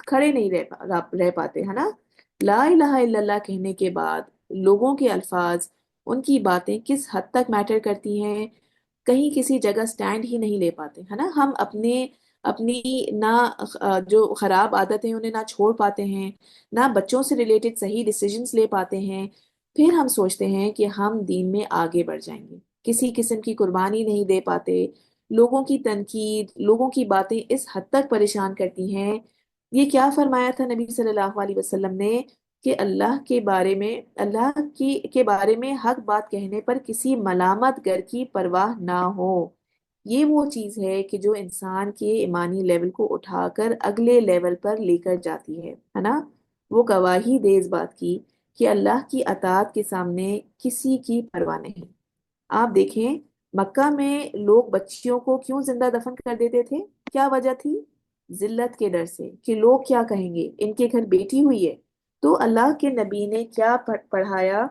کھڑے نہیں رہ پاتے، ہے نا؟ لا الہ الا اللہ کہنے کے بعد لوگوں کے الفاظ، ان کی باتیں کس حد تک میٹر کرتی ہیں، کہیں کسی جگہ سٹینڈ ہی نہیں لے پاتے، ہے نا؟ ہم اپنی نہ جو خراب عادتیں انہیں نہ چھوڑ پاتے ہیں، نہ بچوں سے ریلیٹڈ صحیح ڈیسیجنز لے پاتے ہیں، پھر ہم سوچتے ہیں کہ ہم دین میں آگے بڑھ جائیں گے، کسی قسم کی قربانی نہیں دے پاتے، لوگوں کی تنقید، لوگوں کی باتیں اس حد تک پریشان کرتی ہیں۔ یہ کیا فرمایا تھا نبی صلی اللہ علیہ وسلم نے کہ اللہ کے بارے میں حق بات کہنے پر کسی ملامت گر کی پرواہ نہ ہو۔ یہ وہ چیز ہے کہ جو انسان کے ایمانی لیول کو اٹھا کر اگلے لیول پر لے کر جاتی ہے نا؟ وہ گواہی دے اس بات کی کہ اللہ کی اطاعت کے سامنے کسی کی پرواہ نہیں۔ آپ دیکھیں مکہ میں لوگ بچیوں کو کیوں زندہ دفن کر دیتے تھے؟ کیا وجہ تھی؟ ذلت کے ڈر سے کہ لوگ کیا کہیں گے، ان کے گھر بیٹی ہوئی ہے۔ تو اللہ کے نبی نے کیا پڑھایا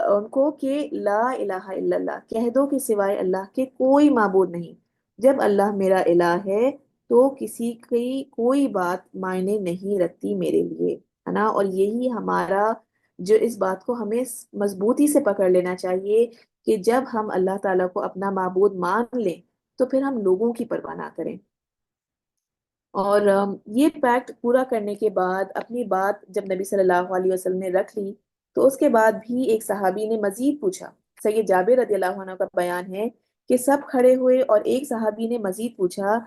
ان کو کہ لا الہ الا اللہ کہہ دو کہ سوائے اللہ کے کوئی معبود نہیں۔ جب اللہ میرا الہ ہے تو کسی کی کوئی بات معنی نہیں رکھتی میرے لیے، ہے نا؟ اور یہی ہمارا جو اس بات کو ہمیں مضبوطی سے پکڑ لینا چاہیے کہ جب ہم اللہ تعالیٰ کو اپنا معبود مان لیں تو پھر ہم لوگوں کی پرواہ نہ کریں۔ اور یہ پیکٹ پورا کرنے کے بعد اپنی بات جب نبی صلی اللہ علیہ وسلم نے رکھ لی تو اس کے بعد بھی ایک صحابی نے مزید پوچھا۔ سید جابر رضی اللہ عنہ کا بیان ہے کہ سب کھڑے ہوئے اور ایک صحابی نے مزید پوچھا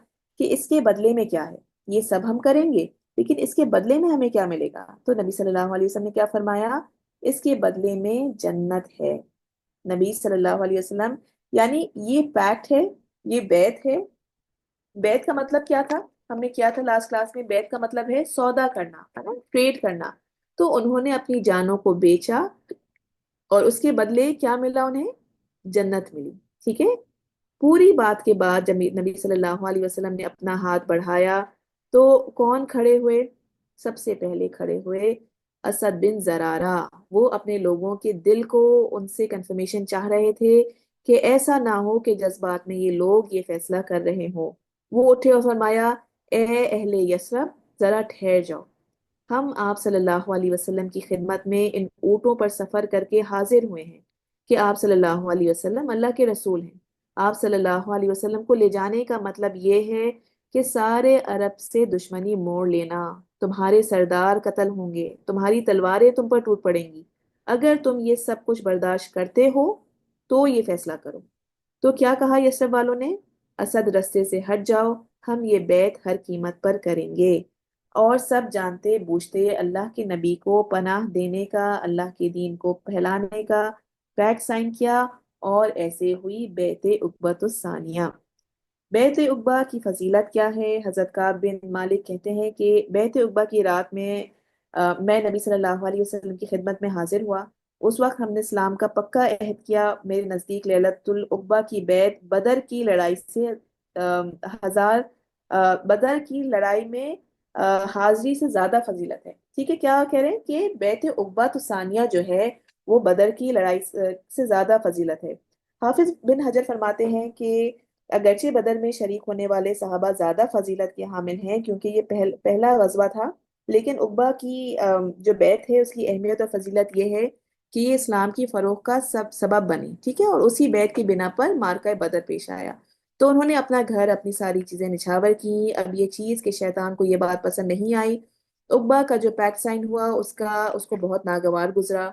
کہ اس کے بدلے میں کیا ہے؟ یہ سب ہم کریں گے لیکن اس کے بدلے میں ہمیں کیا ملے گا؟ تو نبی صلی اللہ علیہ وسلم نے کیا فرمایا؟ اس کے بدلے میں جنت ہے۔ نبی صلی اللہ علیہ وسلم، یعنی یہ پیکٹ ہے، یہ بیعت ہے۔ بیعت کا مطلب کیا تھا؟ ہم نے کیا تھا لاسٹ کلاس میں، بیعت کا مطلب ہے سودا کرنا، ہے نا، ٹریڈ کرنا۔ تو انہوں نے اپنی جانوں کو بیچا اور اس کے بدلے کیا ملا انہیں؟ جنت ملی، ٹھیک ہے؟ پوری بات کے بعد جب نبی صلی اللہ علیہ وسلم نے اپنا ہاتھ بڑھایا تو کون کھڑے ہوئے؟ سب سے پہلے کھڑے ہوئے اسد بن زرارہ۔ وہ اپنے لوگوں کے دل کو ان سے کنفرمیشن چاہ رہے تھے کہ ایسا نہ ہو کہ جذبات میں یہ لوگ یہ فیصلہ کر رہے ہوں۔ وہ اٹھے اور فرمایا اے اہل یثرب ذرا ٹھہر جاؤ، ہم آپ صلی اللہ علیہ وسلم کی خدمت میں ان اونٹوں پر سفر کر کے حاضر ہوئے ہیں کہ آپ صلی اللہ علیہ وسلم اللہ کے رسول ہیں۔ آپ صلی اللہ علیہ وسلم کو لے جانے کا مطلب یہ ہے کہ سارے عرب سے دشمنی موڑ لینا، تمہارے سردار قتل ہوں گے، تمہاری تلواریں تم پر ٹوٹ پڑیں گی۔ اگر تم یہ سب کچھ برداشت کرتے ہو تو یہ فیصلہ کرو۔ تو کیا کہا یسرب والوں نے؟ اسد رستے سے ہٹ جاؤ، ہم یہ بیعت ہر قیمت پر کریں گے۔ اور سب جانتے بوجھتے اللہ کے نبی کو پناہ دینے کا، اللہ کے دین کو پھیلانے کا پیکٹ سائن کیا، اور ایسے ہوئی بیعت عقبۃ الثانیہ۔ بیعت عقبہ کی فضیلت کیا ہے؟ حضرت کعب بن مالک کہتے ہیں کہ بیعت عقبہ کی رات میں میں نبی صلی اللہ علیہ وسلم کی خدمت میں حاضر ہوا۔ اس وقت ہم نے اسلام کا پکا عہد کیا۔ میرے نزدیک لیلۃ العقبہ کی بیعت بدر کی لڑائی سے ہزار بدر کی لڑائی میں حاضری سے زیادہ فضیلت ہے، ٹھیک ہے؟ کیا کہہ رہے ہیں کہ بیعت عقبہ ثانیہ جو ہے وہ بدر کی لڑائی سے زیادہ فضیلت ہے۔ حافظ بن حجر فرماتے ہیں کہ اگرچہ بدر میں شریک ہونے والے صحابہ زیادہ فضیلت کے حامل ہیں کیونکہ یہ پہلا غزوہ تھا، لیکن عقبہ کی جو بیعت ہے اس کی اہمیت اور فضیلت یہ ہے کہ یہ اسلام کی فروغ کا سبب بنی، ٹھیک ہے؟ اور اسی بیعت کی بنا پر مارکہ بدر پیش آیا۔ تو انہوں نے اپنا گھر، اپنی ساری چیزیں نچھاور کی۔ اب یہ چیز کہ شیطان کو یہ بات پسند نہیں آئی، عقبہ کا جو پیکٹ سائن ہوا اس کو بہت ناگوار گزرا۔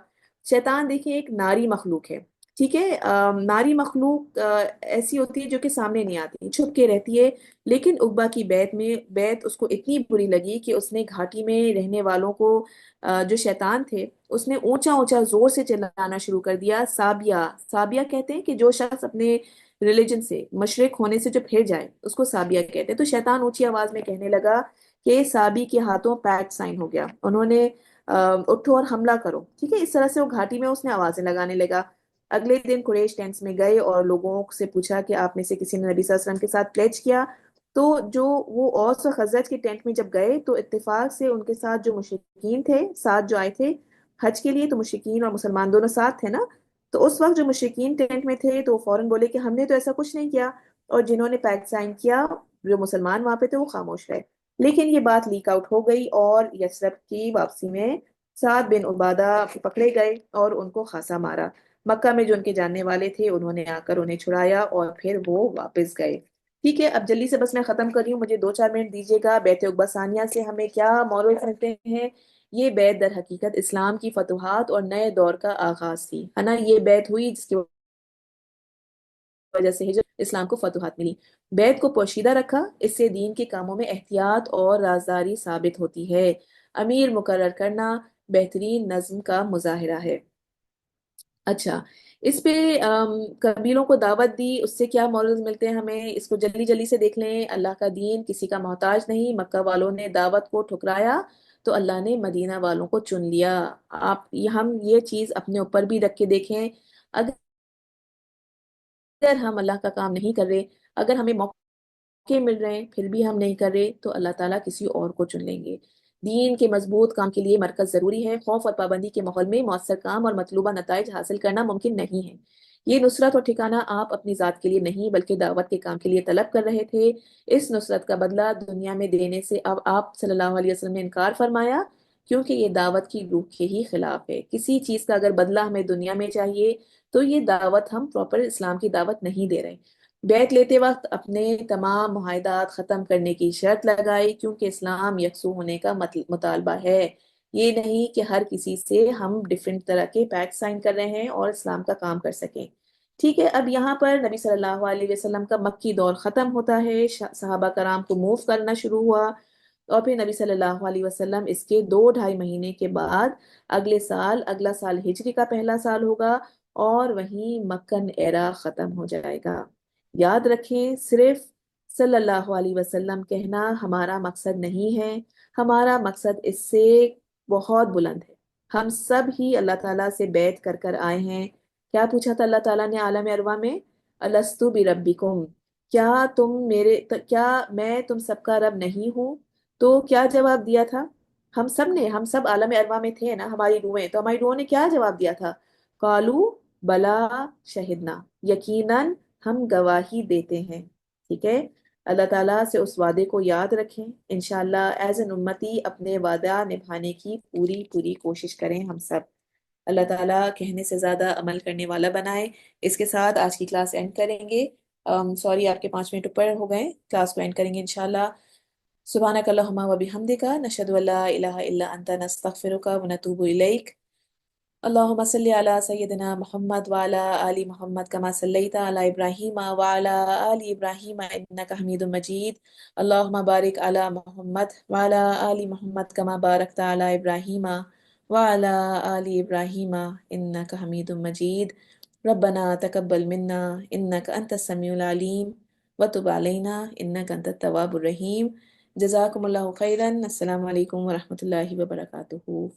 شیطان دیکھیں ایک ناری مخلوق ہے، ٹھیک ہے، ناری مخلوق ایسی ہوتی ہے جو کہ سامنے نہیں آتی، چھپ کے رہتی ہے، لیکن عقبہ کی بیعت اس کو اتنی بری لگی کہ اس نے گھاٹی میں رہنے والوں کو، جو شیطان تھے، اس نے اونچا اونچا زور سے چلانا شروع کر دیا، سابیہ، سابیہ کہتے ہیں کہ جو شخص اپنے ریلیجن سے، مشرک ہونے سے جو پھر جائے اس کو سابیہ کہتے ہیں۔ تو شیطان اونچی آواز میں کہنے لگا کہ سابی کے ہاتھوں پیکٹ سائن ہو گیا، انہوں نے اٹھو اور حملہ کرو، ٹھیک ہے، اس طرح سے وہ گھاٹی میں اس نے آوازیں لگانے لگا۔ اگلے دن قریش ٹینٹس میں گئے اور لوگوں سے پوچھا کہ آپ میں سے کسی نے نبی صلی اللہ علیہ وسلم کے ساتھ پلیج کیا؟ تو جو وہ اوس و خزرج کے ٹینٹ میں جب گئے تو اتفاق سے ان کے ساتھ جو مشرکین تھے، ساتھ جو آئے تھے حج کے لیے، تو مشرکین اور مسلمان دونوں ساتھ تھے نا، تو اس وقت جو مشرکین ٹینٹ میں تھے تو وہ فوراً بولے کہ ہم نے تو ایسا کچھ نہیں کیا، اور جنہوں نے پیکٹ سائن کیا، جو مسلمان وہاں پہ تھے، وہ خاموش رہے۔ لیکن یہ بات لیک آؤٹ ہو گئی اور یثرب کی واپسی میں سعد بن عبادہ پکڑے گئے اور ان کو خاصا مارا۔ مکہ میں جو ان کے جاننے والے تھے انہوں نے آ کر انہیں چھڑایا اور پھر وہ واپس گئے۔ ٹھیک ہے، اب جلدی سے بس میں ختم کر رہی ہوں، مجھے 2 4 منٹ دیجیے گا۔ بیعت عقبہ ثانیہ سے ہمیں کیا مورل سمجھتے ہیں؟ یہ بیعت در حقیقت اسلام کی فتوحات اور نئے دور کا آغاز تھی، ہے نا، یہ بیعت ہوئی جس کی وجہ سے ہجرت اسلام کو فتوحات ملی۔ بیعت کو پوشیدہ رکھا، اس سے دین کے کاموں میں احتیاط اور رازداری ثابت ہوتی ہے۔ امیر مقرر کرنا بہترین نظم کا مظاہرہ ہے۔ اچھا، اس پہ قبیلوں کو دعوت دی، اس سے کیا مورلز ملتے ہیں ہمیں، اس کو جلدی جلدی سے دیکھ لیں۔ اللہ کا دین کسی کا محتاج نہیں، مکہ والوں نے دعوت کو ٹھکرایا تو اللہ نے مدینہ والوں کو چن لیا۔ ہم یہ چیز اپنے اوپر بھی رکھ کے دیکھیں، اگر ہم اللہ کا کام نہیں کر رہے، اگر ہمیں موقع مل رہے ہیں پھر بھی ہم نہیں کر رہے، تو اللہ تعالیٰ کسی اور کو چن لیں گے۔ دین کے مضبوط کام کے لیے مرکز ضروری ہے، خوف اور پابندی کے ماحول میں مؤثر کام اور مطلوبہ نتائج حاصل کرنا ممکن نہیں ہے۔ یہ نصرت اور ٹھکانہ آپ اپنی ذات کے لیے نہیں بلکہ دعوت کے کام کے لیے طلب کر رہے تھے۔ اس نصرت کا بدلہ دنیا میں دینے سے اب آپ صلی اللہ علیہ وسلم نے انکار فرمایا، کیونکہ یہ دعوت کی روح کے ہی خلاف ہے۔ کسی چیز کا اگر بدلہ ہمیں دنیا میں چاہیے تو یہ دعوت، ہم پراپر اسلام کی دعوت نہیں دے رہے۔ بیعت لیتے وقت اپنے تمام معاہدات ختم کرنے کی شرط لگائی، کیونکہ اسلام یکسو ہونے کا مطالبہ ہے، یہ نہیں کہ ہر کسی سے ہم ڈفرینٹ طرح کے پیکٹ سائن کر رہے ہیں اور اسلام کا کام کر سکیں۔ ٹھیک ہے، اب یہاں پر نبی صلی اللہ علیہ وسلم کا مکی دور ختم ہوتا ہے، صحابہ کرام کو موو کرنا شروع ہوا، اور پھر نبی صلی اللہ علیہ وسلم اس کے 2 ڈھائی مہینے کے بعد اگلا سال ہجری کا پہلا سال ہوگا، اور وہیں مکن ایرا ختم ہو جائے گا۔ یاد رکھیں، صرف صلی اللہ علیہ وسلم کہنا ہمارا مقصد نہیں ہے، ہمارا مقصد اس سے بہت بلند ہے۔ ہم سب ہی اللہ تعالیٰ سے بیعت کر کر آئے ہیں۔ کیا پوچھا تھا اللہ تعالیٰ نے عالم ارواح میں؟ الستو بربکم، کیا میں تم سب کا رب نہیں ہوں؟ تو کیا جواب دیا تھا؟ ہم سب عالم ارواح میں تھے نا، ہماری روحیں، تو ہماری روحوں نے کیا جواب دیا تھا؟ قالو بلا شہدنا، یقیناً ہم گواہی دیتے ہیں۔ ٹھیک ہے، اللہ تعالیٰ سے اس وعدے کو یاد رکھیں، انشاءاللہ ایز این امتی اپنے وعدہ نبھانے کی پوری پوری کوشش کریں ہم سب۔ اللہ تعالیٰ کہنے سے زیادہ عمل کرنے والا بنائے۔ اس کے ساتھ آج کی کلاس اینڈ کریں گے۔ سوری، آپ کے 5 منٹ اوپر ہو گئے، کلاس کو اینڈ کریں گے انشاءاللہ۔ سبحانک اللہم و بحمدک، نشہد ان لا الہ الا انت، نستغفرک و نتوب الیک۔ اللهم صل على سيدنا محمد وعلى آل محمد كما صليت على إبراهيم وعلى آل إبراهيم إنك حميد مجيد. اللهم بارك على محمد وعلى آل محمد كما باركت على إبراهيم وعلى آل إبراهيم إنك حميد مجيد. ربنا تقبل منا إنك أنت السميع العليم وتب علينا إنك أنت التواب الرحيم. جزاكم الله خيرا. السلام عليكم ورحمة الله وبركاته.